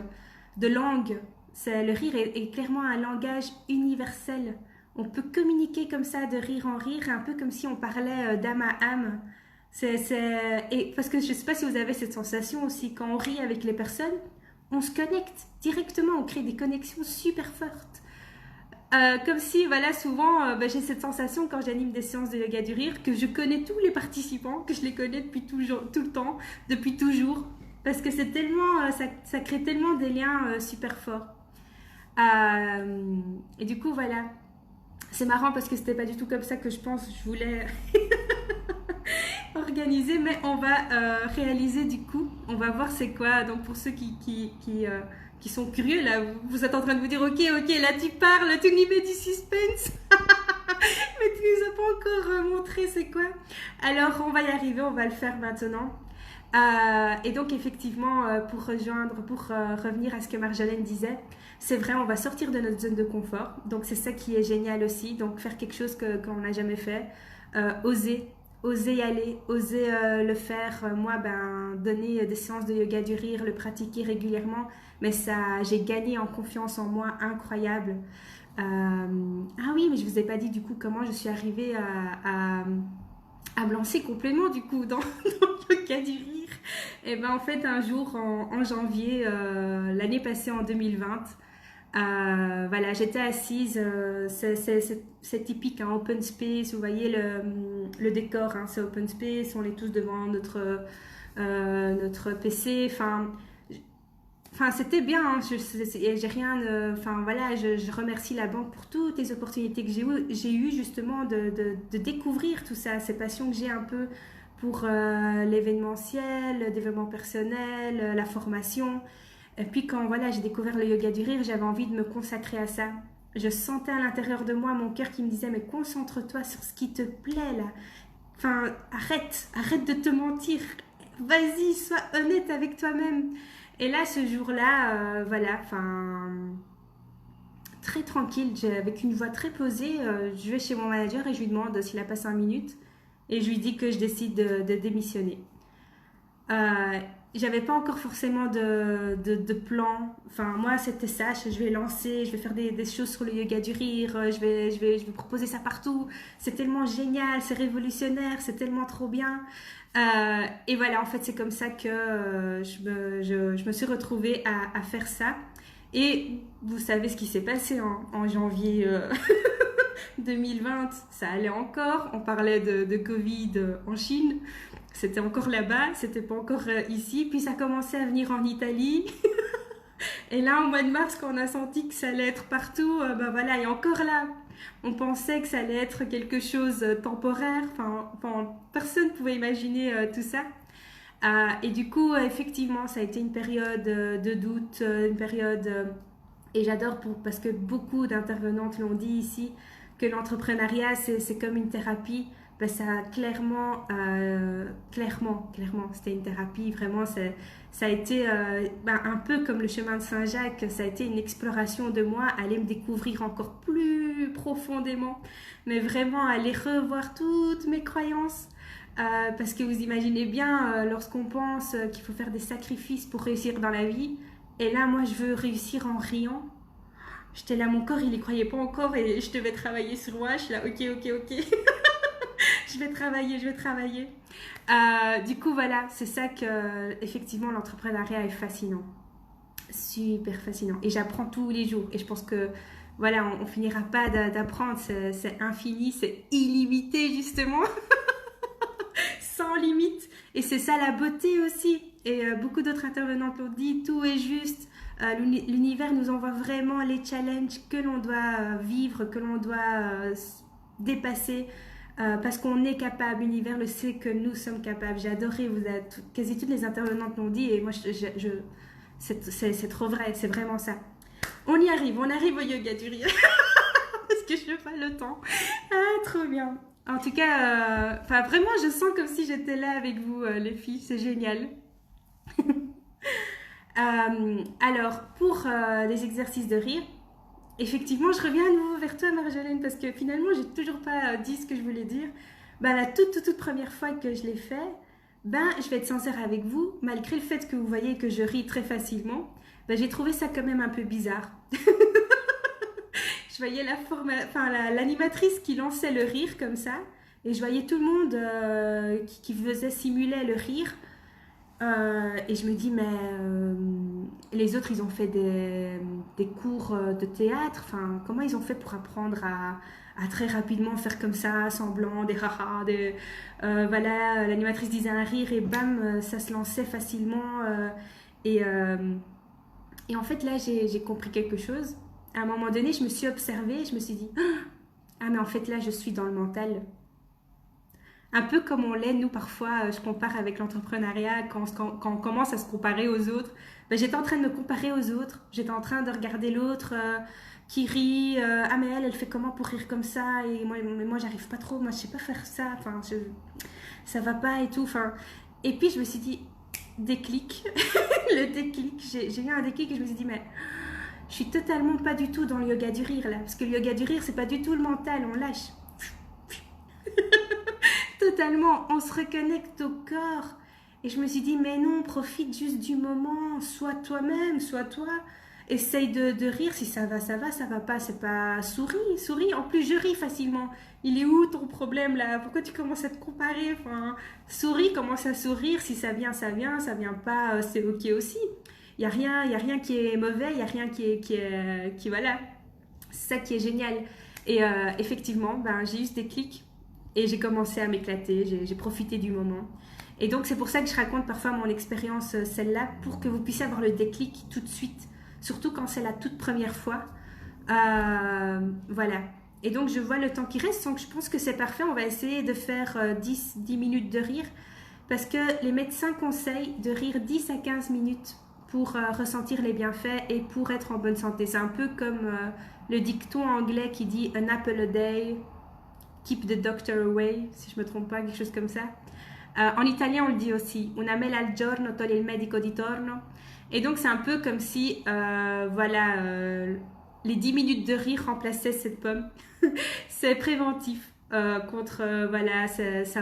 [SPEAKER 1] de langue. Le rire est clairement un langage universel. On peut communiquer comme ça, de rire en rire, un peu comme si on parlait d'âme à âme. Et parce que je ne sais pas si vous avez cette sensation aussi, quand on rit avec les personnes, on se connecte directement, on crée des connexions super fortes. Comme si, voilà, souvent, j'ai cette sensation quand j'anime des séances de yoga du rire que je connais tous les participants, que je les connais depuis toujours, tout le temps, depuis toujours, parce que c'est tellement, ça crée tellement des liens super forts. Et du coup, voilà, c'est marrant parce que c'était pas du tout comme ça que je voulais organiser, mais on va réaliser du coup, on va voir c'est quoi. Donc pour ceux qui sont curieux, là, vous êtes en train de vous dire, ok, là tu parles, tu nous mets du suspense. Mais tu nous as pas encore montré c'est quoi. Alors on va y arriver, on va le faire maintenant. Et donc effectivement, pour revenir à ce que Marjolaine disait, c'est vrai, on va sortir de notre zone de confort. Donc c'est ça qui est génial aussi. Donc faire quelque chose qu'on n'a jamais fait, oser y aller, oser le faire. Moi, donner des séances de yoga du rire, le pratiquer régulièrement, mais j'ai gagné en confiance en moi incroyable. Ah oui, mais je vous ai pas dit du coup comment je suis arrivée à me lancer complètement du coup dans le yoga du rire. Et en fait un jour en janvier l'année passée en 2020, voilà, j'étais assise, c'est typique, hein, open space, vous voyez le décor, hein, c'est open space, on est tous devant notre PC, enfin c'était bien, hein, j'ai rien, enfin voilà, je remercie la banque pour toutes les opportunités que j'ai eu justement de découvrir tout ça, ces passions que j'ai un peu pour l'événementiel, le développement personnel, la formation. Et puis quand voilà, j'ai découvert le yoga du rire, j'avais envie de me consacrer à ça. Je sentais à l'intérieur de moi mon cœur qui me disait mais concentre-toi sur ce qui te plaît là. Enfin, arrête de te mentir. Vas-y, sois honnête avec toi-même. Et là, ce jour-là, voilà, enfin, très tranquille, avec une voix très posée, je vais chez mon manager et je lui demande s'il a pas 5 minutes. Et je lui dis que je décide de démissionner. J'avais pas encore forcément de plan. Enfin, moi, c'était ça. Je vais lancer, je vais faire des choses sur le yoga du rire. Je vais proposer ça partout. C'est tellement génial, c'est révolutionnaire, c'est tellement trop bien. Et voilà, en fait, c'est comme ça que je me suis retrouvée à faire ça. Et vous savez ce qui s'est passé en janvier 2020. Ça allait encore. On parlait de Covid en Chine. C'était encore là-bas, c'était pas encore ici. Puis ça commençait à venir en Italie. Et là, au mois de mars, quand on a senti que ça allait être partout, voilà, et encore là, on pensait que ça allait être quelque chose de temporaire. Enfin, personne ne pouvait imaginer tout ça. Et du coup, effectivement, ça a été une période de doute, une période... et j'adore parce que beaucoup d'intervenantes l'ont dit ici, que l'entrepreneuriat, c'est comme une thérapie. Ça a clairement, c'était une thérapie, vraiment, ça a été un peu comme le chemin de Saint-Jacques, ça a été une exploration de moi, aller me découvrir encore plus profondément, mais vraiment aller revoir toutes mes croyances, parce que vous imaginez bien, lorsqu'on pense qu'il faut faire des sacrifices pour réussir dans la vie, Et là, moi, je veux réussir en riant. J'étais là, mon corps, il y croyait pas encore et je devais travailler sur moi. Je suis là, ok. Je vais travailler, je vais travailler. Du coup, voilà, c'est ça que, effectivement, l'entrepreneuriat est fascinant. Super fascinant. Et j'apprends tous les jours. Et je pense que, voilà, on finira pas d'apprendre. C'est infini, c'est illimité, justement. Sans limite. Et c'est ça la beauté aussi. Et beaucoup d'autres intervenants l'ont dit, tout est juste. L'univers nous envoie vraiment les challenges que l'on doit vivre, que l'on doit dépasser. Parce qu'on est capable, l'univers le sait que nous sommes capables. J'ai adoré, quasi toutes les intervenantes l'ont dit, et moi, c'est trop vrai, c'est vraiment ça. On y arrive, on arrive au yoga du rire. Parce que je n'ai pas le temps. Ah, trop bien. En tout cas, vraiment, je sens comme si j'étais là avec vous, les filles, c'est génial. Alors, pour les exercices de rire, effectivement, je reviens à nouveau vers toi, Marjolaine, parce que finalement, j'ai toujours pas dit ce que je voulais dire. La toute première fois que je l'ai fait, je vais être sincère avec vous, malgré le fait que vous voyez que je ris très facilement, j'ai trouvé ça quand même un peu bizarre. Je voyais l'animatrice qui lançait le rire comme ça, et je voyais tout le monde qui faisait simuler le rire. Et je me dis, mais les autres, ils ont fait des cours de théâtre. Enfin, comment ils ont fait pour apprendre à très rapidement faire comme ça, semblant, des haha, voilà, l'animatrice disait un rire et bam, ça se lançait facilement. Et en fait, là, j'ai compris quelque chose. À un moment donné, je me suis observée et je me suis dit, ah, mais en fait, là, je suis dans le mental. Un peu comme on l'est, nous, parfois, je compare avec l'entrepreneuriat, quand on commence à se comparer aux autres. J'étais en train de me comparer aux autres. J'étais en train de regarder l'autre qui rit. Ah, mais elle fait comment pour rire comme ça? Et moi j'arrive pas trop. Moi, je sais pas faire ça. Enfin, ça va pas et tout. Enfin, et puis, je me suis dit, déclic. Le déclic. J'ai eu un déclic et je me suis dit, mais je suis totalement pas du tout dans le yoga du rire, là. Parce que le yoga du rire, c'est pas du tout le mental. On lâche. Totalement, on se reconnecte au corps. Et je me suis dit, mais non, profite juste du moment. Sois toi-même, sois toi. Essaye de rire. Si ça va, ça va. Ça va pas, c'est pas... Souris. En plus, je ris facilement. Il est où ton problème là? Pourquoi tu commences à te comparer? Enfin, souris, commence à sourire. Si ça vient, ça vient. Ça vient pas, c'est ok aussi. Il y a rien qui est mauvais. Il y a rien qui voilà. C'est ça qui est génial. Et effectivement, j'ai eu ce déclic. Et j'ai commencé à m'éclater, j'ai profité du moment. Et donc c'est pour ça que je raconte parfois mon expérience, celle-là, pour que vous puissiez avoir le déclic tout de suite, surtout quand c'est la toute première fois. Voilà. Et donc je vois le temps qui reste, donc je pense que c'est parfait. On va essayer de faire 10 minutes de rire, parce que les médecins conseillent de rire 10 à 15 minutes pour ressentir les bienfaits et pour être en bonne santé. C'est un peu comme le dicton anglais qui dit « an apple a day ». Keep the doctor away, si je me trompe pas, quelque chose comme ça. En italien, on le dit aussi. Una mela al giorno toglie il medico di torno. Et donc, c'est un peu comme si, les 10 minutes de rire remplaçaient cette pomme. C'est préventif contre, ça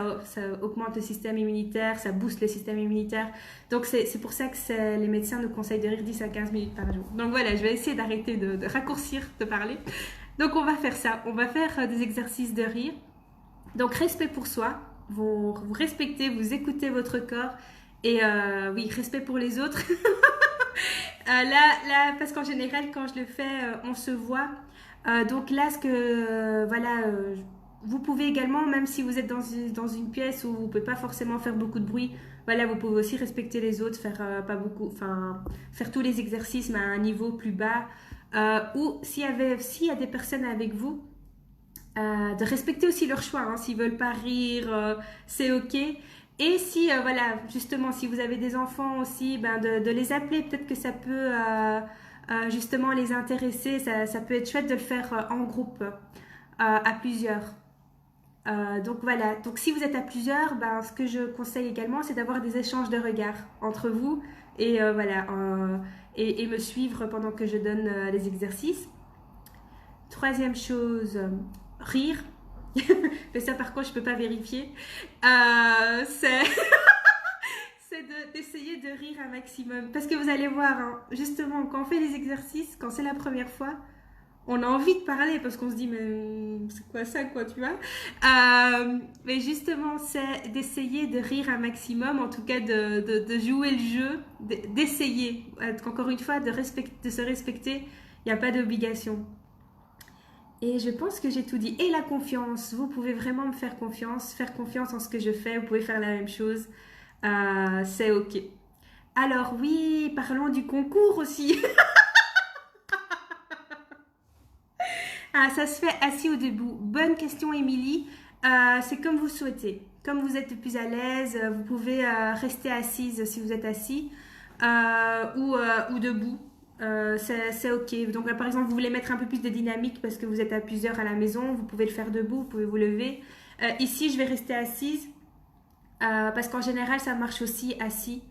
[SPEAKER 1] augmente le système immunitaire, ça booste le système immunitaire. Donc, c'est pour ça que les médecins nous conseillent de rire 10 à 15 minutes par jour. Donc, voilà, je vais essayer d'arrêter de raccourcir, de parler. Donc, on va faire ça. On va faire des exercices de rire. Donc, respect pour soi. Vous respectez, vous écoutez votre corps. Et oui, respect pour les autres. Là, parce qu'en général, quand je le fais, on se voit. Donc là, vous pouvez également, même si vous êtes dans une pièce où vous ne pouvez pas forcément faire beaucoup de bruit, vous pouvez aussi respecter les autres, faire tous les exercices, mais à un niveau plus bas. Ou s'il y a des personnes avec vous, de respecter aussi leur choix, hein. S'ils ne veulent pas rire, c'est ok. Et si, justement, si vous avez des enfants aussi, de les appeler, peut-être que ça peut justement les intéresser, ça peut être chouette de le faire en groupe, à plusieurs. Donc voilà, donc si vous êtes à plusieurs, ce que je conseille également, c'est d'avoir des échanges de regards entre vous et et me suivre pendant que je donne les exercices. Troisième chose, rire. Mais ça par contre je peux pas vérifier. C'est d'essayer de rire un maximum. Parce que vous allez voir, hein, justement, quand on fait des exercices, quand c'est la première fois, on a envie de parler parce qu'on se dit, mais c'est quoi ça, quoi, tu vois. Mais justement, c'est d'essayer de rire un maximum, en tout cas de jouer le jeu, d'essayer. Encore une fois, de se respecter, il n'y a pas d'obligation. Et je pense que j'ai tout dit. Et la confiance, vous pouvez vraiment me faire confiance en ce que je fais, vous pouvez faire la même chose, c'est ok. Alors oui, parlons du concours aussi. Ah, ça se fait assis ou debout. Bonne question, Émilie. C'est comme vous souhaitez. Comme vous êtes le plus à l'aise, vous pouvez rester assise si vous êtes assis ou debout. C'est ok. Donc, par exemple, vous voulez mettre un peu plus de dynamique parce que vous êtes à plusieurs à la maison, vous pouvez le faire debout, vous pouvez vous lever. Ici, je vais rester assise parce qu'en général, ça marche aussi assis.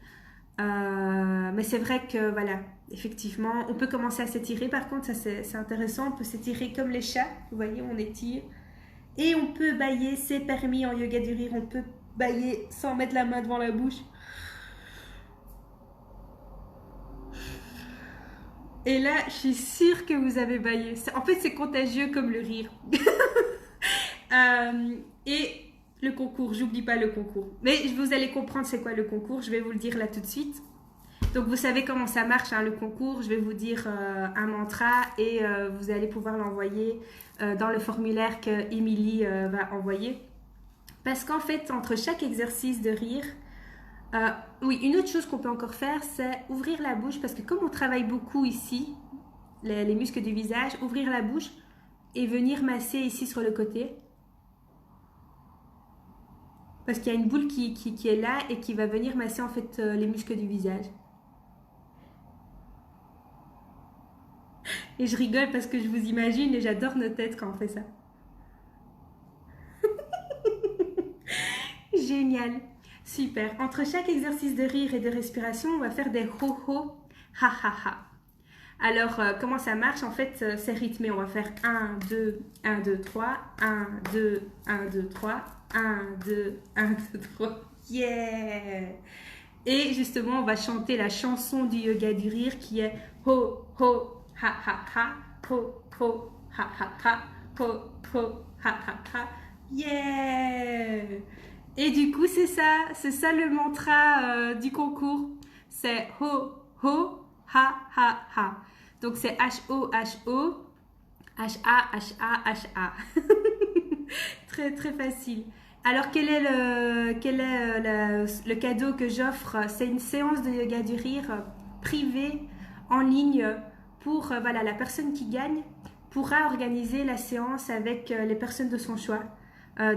[SPEAKER 1] Mais c'est vrai que, voilà, effectivement, on peut commencer à s'étirer. Par contre, ça c'est intéressant. On peut s'étirer comme les chats. Vous voyez, on étire. Et on peut bâiller, c'est permis en yoga du rire. On peut bâiller sans mettre la main devant la bouche. Et là, je suis sûre que vous avez bâillé. En fait, c'est contagieux comme le rire. Et le concours, j'oublie pas le concours. Mais vous allez comprendre c'est quoi le concours. Je vais vous le dire là tout de suite. Donc, vous savez comment ça marche, hein, le concours. Je vais vous dire un mantra et vous allez pouvoir l'envoyer dans le formulaire que Émilie va envoyer. Parce qu'en fait, entre chaque exercice de rire, oui, une autre chose qu'on peut encore faire, c'est ouvrir la bouche. Parce que comme on travaille beaucoup ici, les muscles du visage, ouvrir la bouche et venir masser ici sur le côté. Parce qu'il y a une boule qui est là et qui va venir masser en fait les muscles du visage. Et je rigole parce que je vous imagine et j'adore nos têtes quand on fait ça. Génial. Super. Entre chaque exercice de rire et de respiration, on va faire des ho-ho, ha-ha-ha. Alors, comment ça marche? En fait, c'est rythmé. On va faire 1, 2, 1, 2, 3, 1, 2, 1, 2, 3, 1, 2, 1, 2, 3. Yeah! Et justement, on va chanter la chanson du yoga du rire qui est ho, ho, ha, ha, ha, ho, ho, ha, ha, ha, ho, ho, ha, ha, ha. Yeah! Et du coup, c'est ça le mantra du concours. C'est ho, ho, ha, ha, ha. Donc, c'est H-O, H-O, H-A, H-A, H-A. Très, très facile. Alors, quel est le cadeau que j'offre? C'est une séance de yoga du rire privée, en ligne, pour voilà, la personne qui gagne pourra organiser la séance avec les personnes de son choix.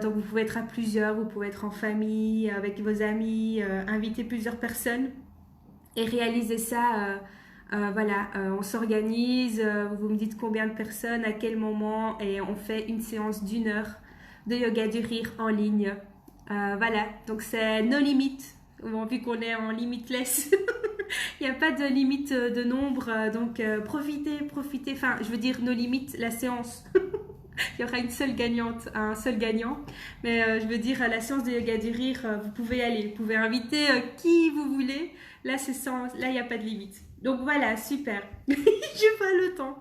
[SPEAKER 1] Donc vous pouvez être à plusieurs, vous pouvez être en famille, avec vos amis, inviter plusieurs personnes et réaliser ça. Voilà, on s'organise, vous me dites combien de personnes, à quel moment, et on fait une séance d'1 heure de yoga du rire en ligne. Voilà, donc c'est no limites, bon, vu qu'on est en limitless. Il n'y a pas de limite de nombre, donc profitez, enfin je veux dire no limites, la séance. Il y aura une seule gagnante, un seul gagnant. Mais je veux dire, à la séance de yoga du rire, vous pouvez y aller. Vous pouvez inviter qui vous voulez. Là, là, il n'y a pas de limite. Donc voilà, super. Je vois le temps.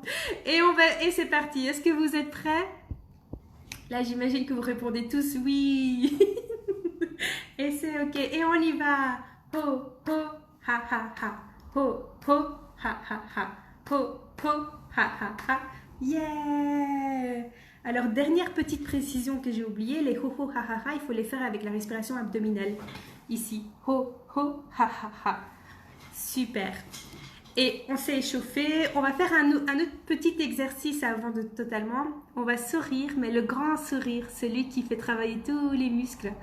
[SPEAKER 1] Et c'est parti. Est-ce que vous êtes prêts? Là, j'imagine que vous répondez tous oui. Et c'est ok. Et on y va. Ho, ho, ha, ha, ha. Ho, ho, ha, ha, ha. Ho, ho, ha, ha, ha. Yeah! Alors, dernière petite précision que j'ai oubliée, les ho ho ha ha ha, il faut les faire avec la respiration abdominale. Ici, ho ho ha ha ha. Super. Et on s'est échauffé. On va faire un autre petit exercice avant de totalement. On va sourire, mais le grand sourire, celui qui fait travailler tous les muscles.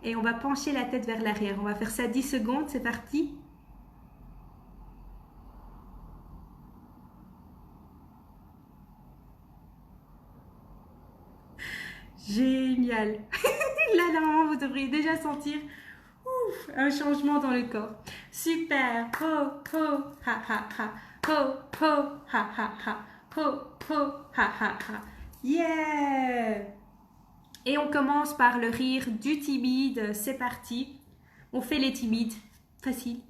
[SPEAKER 1] Et on va pencher la tête vers l'arrière. On va faire ça 10 secondes, c'est parti. Génial. Là, normalement, vous devriez déjà sentir un changement dans le corps. Super. Ho, ho, ha, ha, ha. Ho, ho, ha, ha, ha. Ho, ho, ha, ha, ha. Yeah. Et on commence par le rire du timide. C'est parti. On fait les timides. Facile.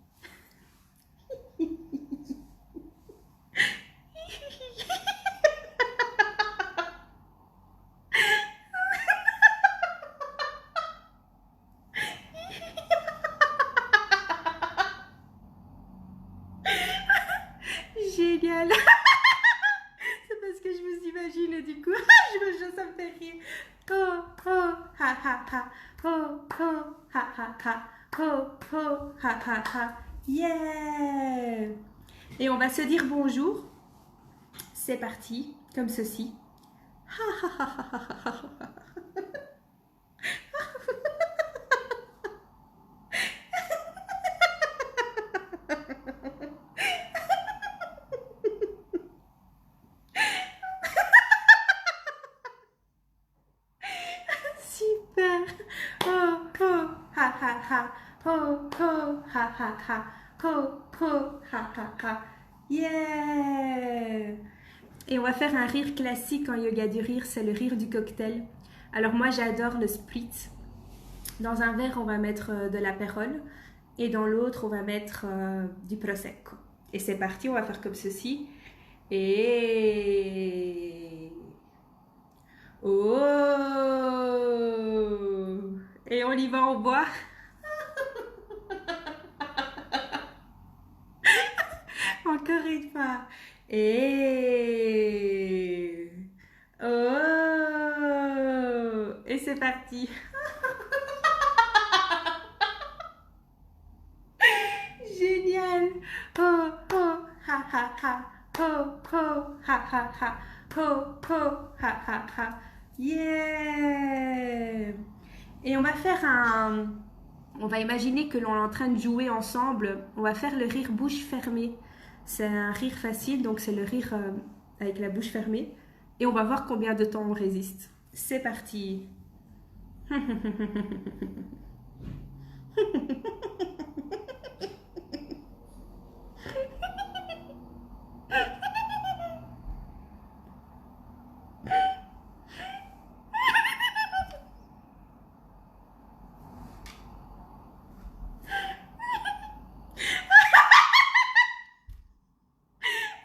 [SPEAKER 1] ho, ho, ha, ha, ha, ho, ho, ha, ha, ha, ho, ho, ha, ha, ha. Yeah! Et on va se dire bonjour. C'est parti, comme ceci. Ha, ha, ha, ha, ha, ha, ha. Super! Ho, ho, ha, ha, ha. Ho, ho, ha, ha, ha. Ho, ho, ha, ha, ha. Yeah! Et on va faire un rire classique en yoga du rire, c'est le rire du cocktail. Alors moi j'adore le spritz. Dans un verre on va mettre de l'apérole et dans l'autre on va mettre du prosecco. Et c'est parti, on va faire comme ceci. Et... Oh! Et on y va, on boit. Encore une fois. Et... Oh! Et c'est parti. Génial. Oh, oh, ha, ha, ha. Oh, oh, ha, ha, ha. Oh, oh, ha, ha, ha. Yeah. Et on va faire un... On va imaginer que l'on est en train de jouer ensemble. On va faire le rire bouche fermée. C'est un rire facile, donc c'est le rire avec la bouche fermée. Et on va voir combien de temps on résiste. C'est parti.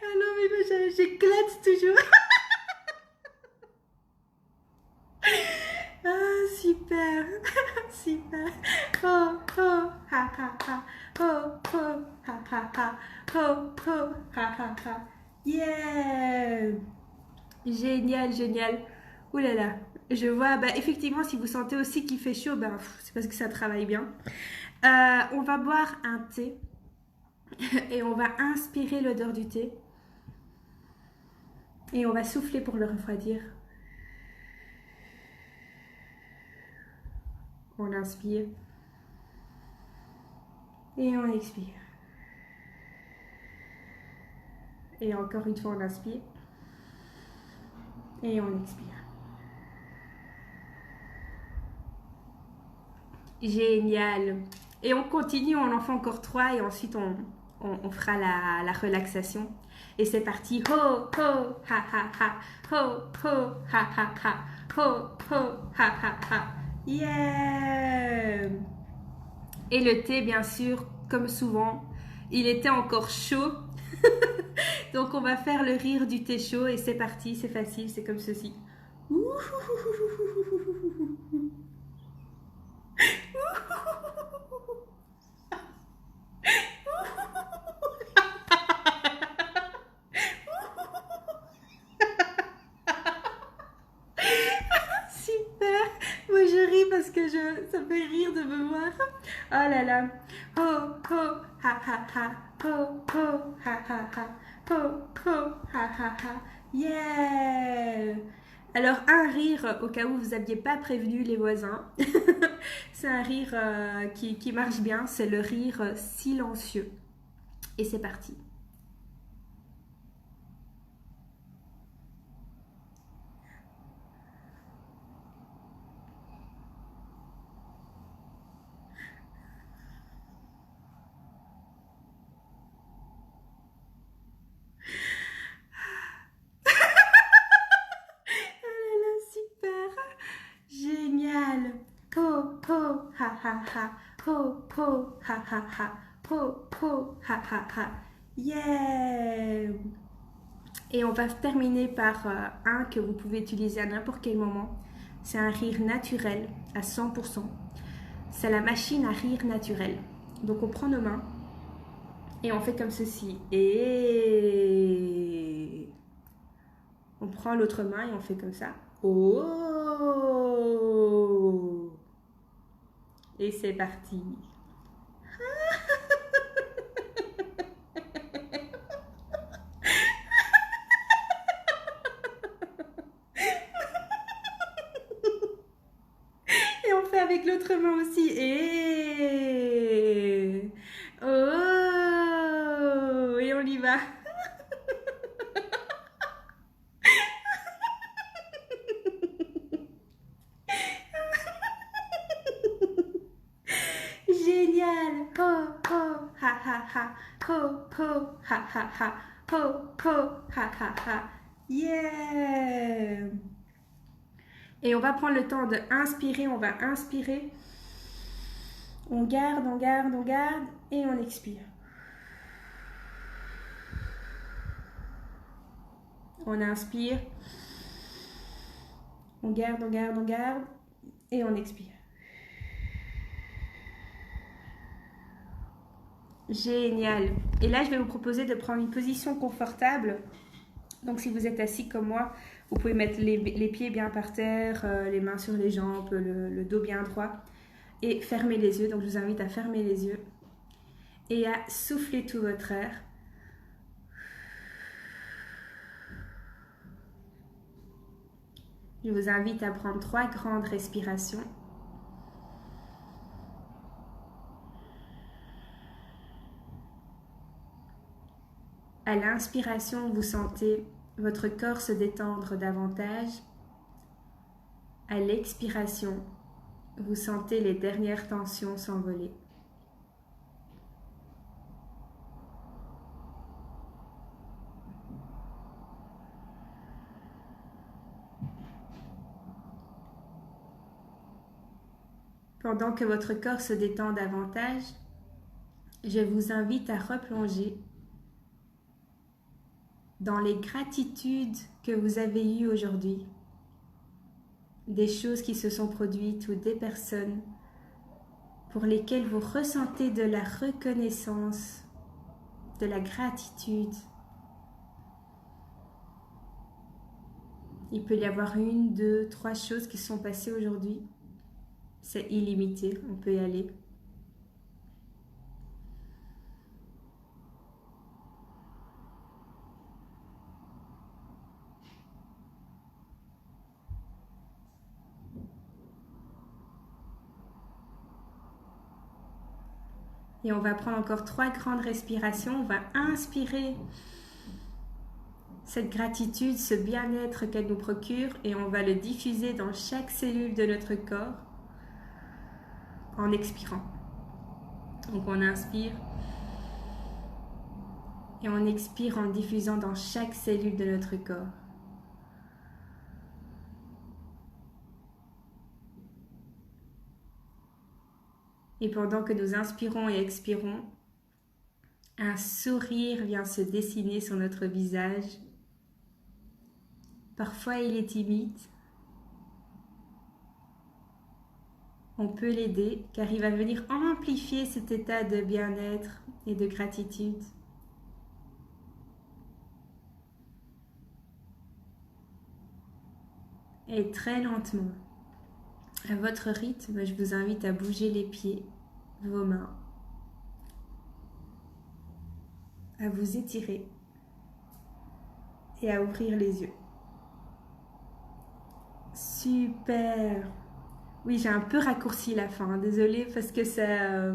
[SPEAKER 1] Ah non, mais j'éclate toujours. Ah, super. Super. Oh, oh, ha, ha, ha. Oh, oh, ha, ha, ha. Oh, oh, ha, ha, ha. Yeah. Génial, génial. Ouh là là. Je vois, bah, effectivement, si vous sentez aussi qu'il fait chaud, bah, c'est parce que ça travaille bien. On va boire un thé et on va inspirer l'odeur du thé et on va souffler pour le refroidir. On inspire et on expire. Et encore une fois, on inspire et on expire. Génial. Et on continue, on en fait encore 3 et ensuite on fera la relaxation. Et c'est parti. Ho, ho, ha, ha, ha. Ho, ho, ha, ha, ha. Ho, ho, ha, ha, ha. Yeah. Et le thé, bien sûr, comme souvent, il était encore chaud. Donc on va faire le rire du thé chaud et c'est parti, c'est facile, c'est comme ceci. Super. Moi je ris parce que ça me fait rire de me voir. Oh là là. Ho, ho, ha, ha, ha. Ho, ho, ha, ha, ha. Ho, ho, ha, ha, ha. Yeah. Alors un rire, au cas où vous n'aviez pas prévenu les voisins, c'est un rire qui marche bien, c'est le rire silencieux. Et c'est parti. Ah là là, super. Génial. Ho, ho, ha, ha, ha. Ho, ho, ha, ha, ha. Ho, ho, ha, ha, ha. Yeah. Et on va terminer par un que vous pouvez utiliser à n'importe quel moment. C'est un rire naturel à 100%. C'est la machine à rire naturel. Donc on prend nos mains et on fait comme ceci. Et on prend l'autre main et on fait comme ça. Oh! Et c'est parti. Et on fait avec l'autre main aussi. Et... Oh! Et on y va. Génial! Ho, ho, ha, ha, ha. Ho, ho, ha, ha, ha. Ho, ho, ha, ha, ha. Yeah! Et on va prendre le temps d'inspirer. On va inspirer. On garde, on garde, on garde. Et on expire. On inspire. On garde, on garde, on garde. Et on expire. Génial. Et là, je vais vous proposer de prendre une position confortable. Donc, si vous êtes assis comme moi, vous pouvez mettre les pieds bien par terre, les mains sur les jambes, le dos bien droit. Et fermer les yeux. Donc, je vous invite à fermer les yeux. Et à souffler tout votre air. Je vous invite à prendre 3 grandes respirations. À l'inspiration, vous sentez votre corps se détendre davantage. À l'expiration, vous sentez les dernières tensions s'envoler. Pendant que votre corps se détend davantage, je vous invite à replonger dans les gratitudes que vous avez eues aujourd'hui, des choses qui se sont produites ou des personnes pour lesquelles vous ressentez de la reconnaissance, de la gratitude. Il peut y avoir 1, 2, 3 choses qui sont passées aujourd'hui. C'est illimité, on peut y aller. Et on va prendre encore 3 grandes respirations. On va inspirer cette gratitude, ce bien-être qu'elle nous procure et on va le diffuser dans chaque cellule de notre corps en expirant. Donc on inspire et on expire en diffusant dans chaque cellule de notre corps. Et pendant que nous inspirons et expirons, un sourire vient se dessiner sur notre visage. Parfois il est timide. On peut l'aider car il va venir amplifier cet état de bien-être et de gratitude. Et très lentement, à votre rythme, je vous invite à bouger les pieds, vos mains, à vous étirer et à ouvrir les yeux. Super! Oui, j'ai un peu raccourci la fin, désolée parce que ça...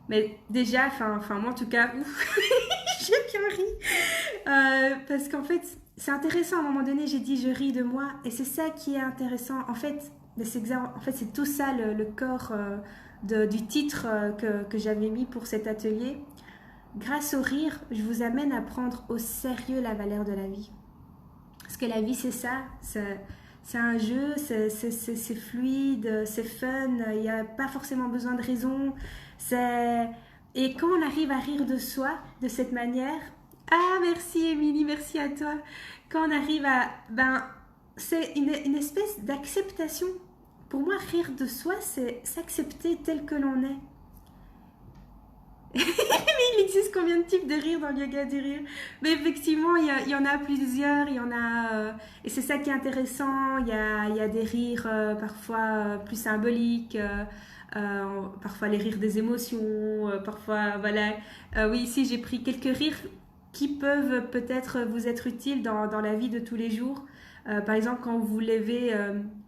[SPEAKER 1] Mais déjà, moi en tout cas, ouf, j'ai bien ri. Parce qu'en fait, c'est intéressant, à un moment donné, j'ai dit je ris de moi et c'est ça qui est intéressant. En fait, c'est tout ça le corps du titre que j'avais mis pour cet atelier. Grâce au rire, je vous amène à prendre au sérieux la valeur de la vie. Parce que la vie, c'est ça, c'est un jeu, c'est fluide, c'est fun, il n'y a pas forcément besoin de raison. Et quand on arrive à rire de soi de cette manière, ah merci Émilie, merci à toi. Quand on arrive à, c'est une espèce d'acceptation. Pour moi, rire de soi, c'est s'accepter tel que l'on est. Émilie, Il existe combien de types de rire dans le yoga du rire? Mais effectivement, il y en a plusieurs, il y en a... et c'est ça qui est intéressant, il y a des rires parfois plus symboliques, parfois les rires des émotions, parfois, voilà. Oui, ici j'ai pris quelques rires qui peuvent peut-être vous être utiles dans la vie de tous les jours. Par exemple, quand vous vous levez,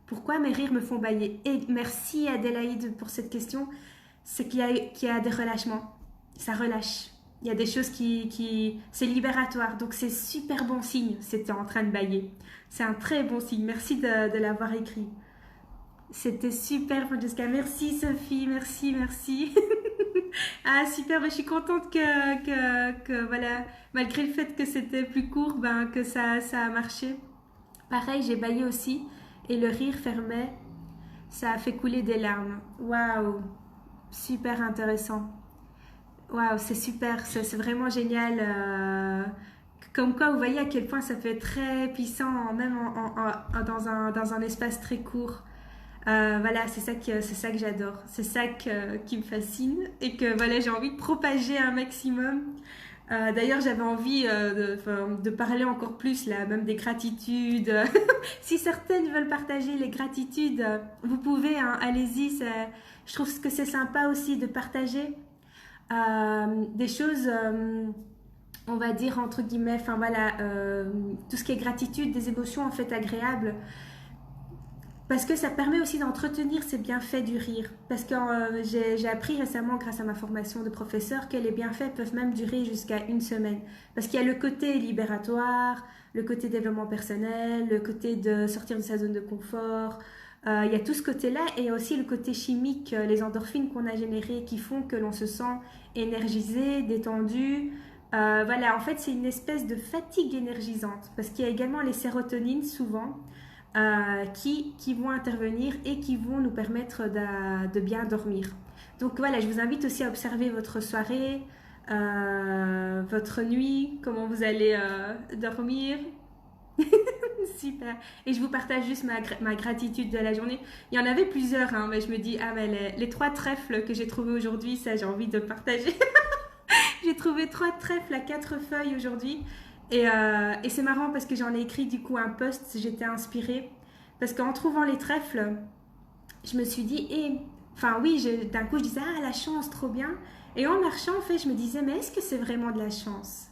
[SPEAKER 1] pourquoi mes rires me font bailler? Et merci Adélaïde pour cette question. C'est qu'il y a des relâchements. Ça relâche. Il y a des choses c'est libératoire. Donc c'est super bon signe. C'était en train de bailler. C'est un très bon signe. Merci de l'avoir écrit. C'était super, Francesca. Merci Sophie. Merci, merci. Ah super, je suis contente voilà, malgré le fait que c'était plus court, ben, que ça a marché. Pareil, j'ai baillé aussi et le rire fermait. Ça a fait couler des larmes. Waouh, super intéressant. Waouh, c'est super, c'est vraiment génial. Comme quoi, vous voyez à quel point ça peut être très puissant, même dans un espace très court. Voilà, c'est ça que j'adore, c'est ça qui me fascine et que voilà, j'ai envie de propager un maximum. D'ailleurs, j'avais envie de parler encore plus là, même des gratitudes. Si certaines veulent partager les gratitudes, vous pouvez, hein, allez-y. Je trouve que c'est sympa aussi de partager des choses, on va dire entre guillemets, enfin voilà, tout ce qui est gratitude, des émotions en fait agréables. Parce que ça permet aussi d'entretenir ces bienfaits du rire. Parce que j'ai appris récemment, grâce à ma formation de professeur, que les bienfaits peuvent même durer jusqu'à une semaine. Parce qu'il y a le côté libératoire, le côté développement personnel, le côté de sortir de sa zone de confort. Il y a tout ce côté-là et aussi le côté chimique, les endorphines qu'on a générées qui font que l'on se sent énergisé, détendu. Voilà, en fait, c'est une espèce de fatigue énergisante. Parce qu'il y a également les sérotonines, souvent, qui vont intervenir et qui vont nous permettre de bien dormir. Donc voilà, je vous invite aussi à observer votre soirée, votre nuit, comment vous allez dormir. Super. Et je vous partage juste ma gratitude de la journée. Il y en avait plusieurs, hein, mais je me dis, ah mais les 3 trèfles que j'ai trouvés aujourd'hui, ça j'ai envie de partager. J'ai trouvé 3 trèfles à 4 feuilles aujourd'hui. Et c'est marrant parce que j'en ai écrit du coup un post, j'étais inspirée. Parce qu'en trouvant les trèfles, je me suis dit, enfin oui, d'un coup je disais, ah la chance, trop bien. Et en marchant, en fait, je me disais, mais est-ce que c'est vraiment de la chance?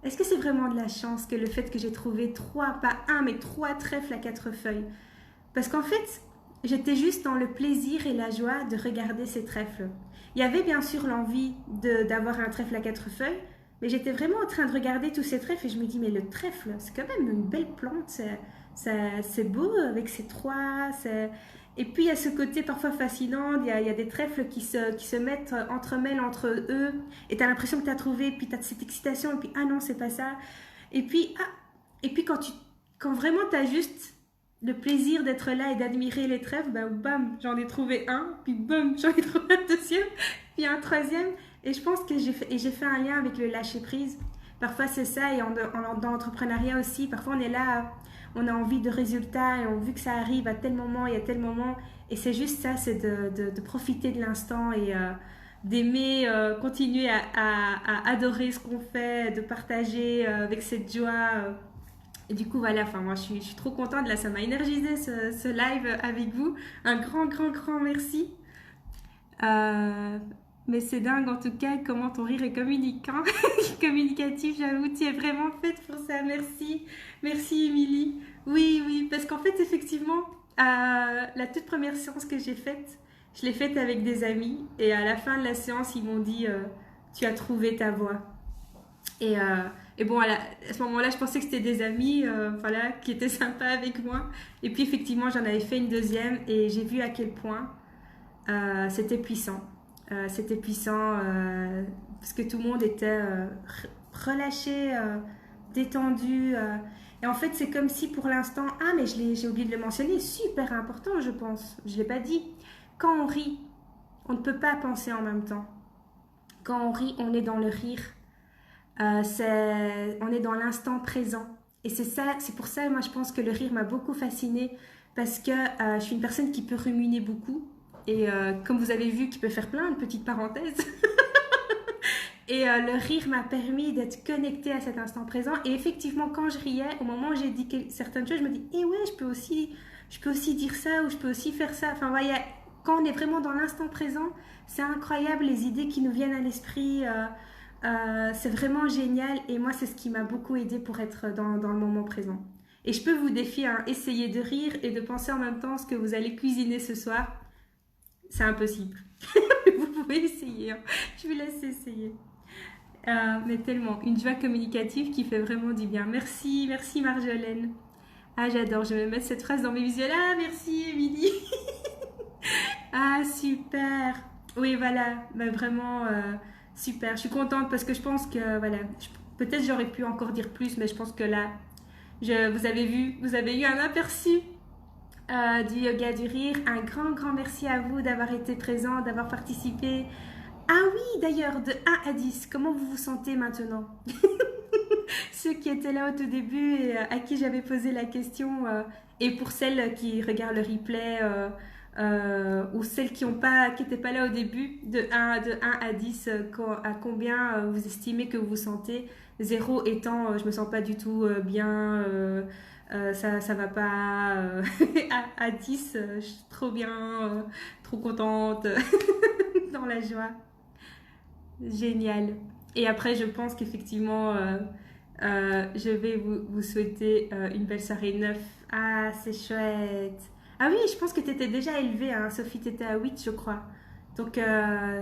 [SPEAKER 1] Est-ce que c'est vraiment de la chance que le fait que j'ai trouvé 3, pas un, mais 3 trèfles à 4 feuilles? Parce qu'en fait, j'étais juste dans le plaisir et la joie de regarder ces trèfles. Il y avait bien sûr l'envie d'avoir un trèfle à 4 feuilles, mais j'étais vraiment en train de regarder tous ces trèfles et je me dis, mais le trèfle, c'est quand même une belle plante, c'est beau avec ces 3. Et puis il y a ce côté parfois fascinant, il y a des trèfles qui se mettent, entremêlent entre eux, et tu as l'impression que tu as trouvé, puis tu as cette excitation, et puis ah non, c'est pas ça. Et puis quand vraiment tu as juste le plaisir d'être là et d'admirer les trèfles, ben bam, j'en ai trouvé un, puis bam, j'en ai trouvé un deuxième, puis un troisième. Et je pense que j'ai fait un lien avec le lâcher prise. Parfois c'est ça, et dans l'entrepreneuriat aussi, parfois on est là, on a envie de résultats et on veut que ça arrive à tel moment et à tel moment. Et c'est juste ça, c'est de profiter de l'instant et d'aimer, continuer à adorer ce qu'on fait, de partager avec cette joie. Et du coup, voilà, enfin, moi je suis trop contente. Là, ça m'a énergisé ce live avec vous. Un grand, grand, grand merci. Mais c'est dingue en tout cas comment ton rire est communicant, communicatif, j'avoue, tu es vraiment faite pour ça, merci, merci Émilie. Oui, oui, parce qu'en fait effectivement, la toute première séance que j'ai faite, je l'ai faite avec des amis et à la fin de la séance ils m'ont dit tu as trouvé ta voix. Et bon, à ce moment-là, je pensais que c'était des amis voilà, qui étaient sympas avec moi. Et puis effectivement, j'en avais fait une deuxième et j'ai vu à quel point c'était puissant. C'était puissant parce que tout le monde était relâché, détendu. Et en fait, c'est comme si pour l'instant... Ah, mais j'ai oublié de le mentionner, super important, je pense. Je ne l'ai pas dit. Quand on rit, on ne peut pas penser en même temps. Quand on rit, on est dans le rire. On est dans l'instant présent. Et c'est pour ça, moi, je pense que le rire m'a beaucoup fascinée parce que je suis une personne qui peut ruminer beaucoup. Et comme vous avez vu, qui peut faire plein de petites parenthèses. Et le rire m'a permis d'être connectée à cet instant présent. Et effectivement, quand je riais, au moment où j'ai dit certaines choses, je me dis, eh ouais, je peux aussi dire ça ou je peux aussi faire ça. Enfin, ouais, quand on est vraiment dans l'instant présent, c'est incroyable les idées qui nous viennent à l'esprit. C'est vraiment génial. Et moi, c'est ce qui m'a beaucoup aidé pour être dans le moment présent. Et je peux vous défier, hein, essayez de rire et de penser en même temps ce que vous allez cuisiner ce soir. C'est impossible. Vous pouvez essayer, hein. Je vous laisse essayer. Mais tellement, une joie communicative qui fait vraiment du bien. Merci, merci Marjolaine. Ah, j'adore, je vais mettre cette phrase dans mes visuels. Ah, merci Émilie. Ah, super. Oui, voilà, bah, vraiment super. Je suis contente parce que je pense que, voilà, peut-être j'aurais pu encore dire plus, mais je pense que là, vous avez vu, vous avez eu un aperçu du yoga du rire. Un grand, grand merci à vous d'avoir été présent, d'avoir participé. Ah oui, d'ailleurs, de 1 à 10, comment vous vous sentez maintenant? Ceux qui étaient là au tout début et à qui j'avais posé la question, et pour celles qui regardent le replay, ou celles qui n'étaient pas là au début, de 1 à 10, à combien vous estimez que vous vous sentez? 0 étant, je me sens pas du tout bien, ça va pas. À 10, je suis trop bien, trop contente, dans la joie. Génial. Et après, je pense qu'effectivement, je vais vous souhaiter une belle soirée 9. Ah, c'est chouette. Ah oui, je pense que tu étais déjà élevée, hein. Sophie, tu étais à 8, je crois. Donc,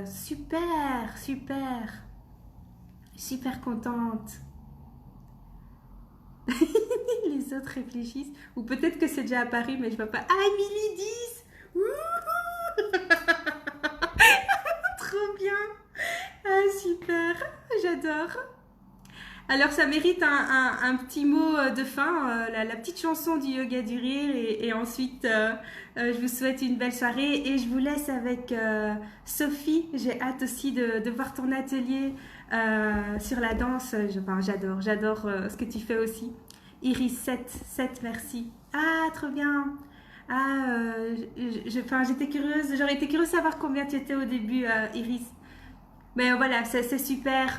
[SPEAKER 1] super, super, super contente. Les autres réfléchissent. Ou peut-être que c'est déjà apparu, mais je vois pas. Ah, Émilie 10. Wouhou. Trop bien. Ah, super. J'adore. Alors, ça mérite un petit mot de fin, la petite chanson du yoga du rire. Et ensuite, je vous souhaite une belle soirée. Et je vous laisse avec Sophie. J'ai hâte aussi de voir ton atelier sur la danse. J'adore ce que tu fais aussi. Iris 7, merci. Ah, trop bien. Ah, j'étais curieuse. J'aurais été curieuse de savoir combien tu étais au début, Iris. Mais voilà, c'est super.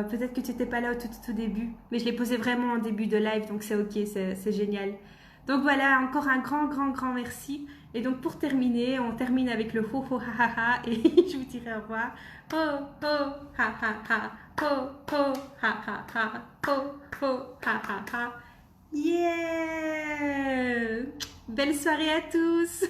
[SPEAKER 1] Peut-être que tu n'étais pas là au tout début, mais je l'ai posé vraiment en début de live, donc c'est ok, c'est génial. Donc voilà, encore un grand, grand, grand merci. Et donc pour terminer, on termine avec le ho ho ha ha ha et je vous dirai au revoir. Ho ho ha ha ha, ho ho ha ha ha, ho ho ha ha ha. Yeah! Belle soirée à tous!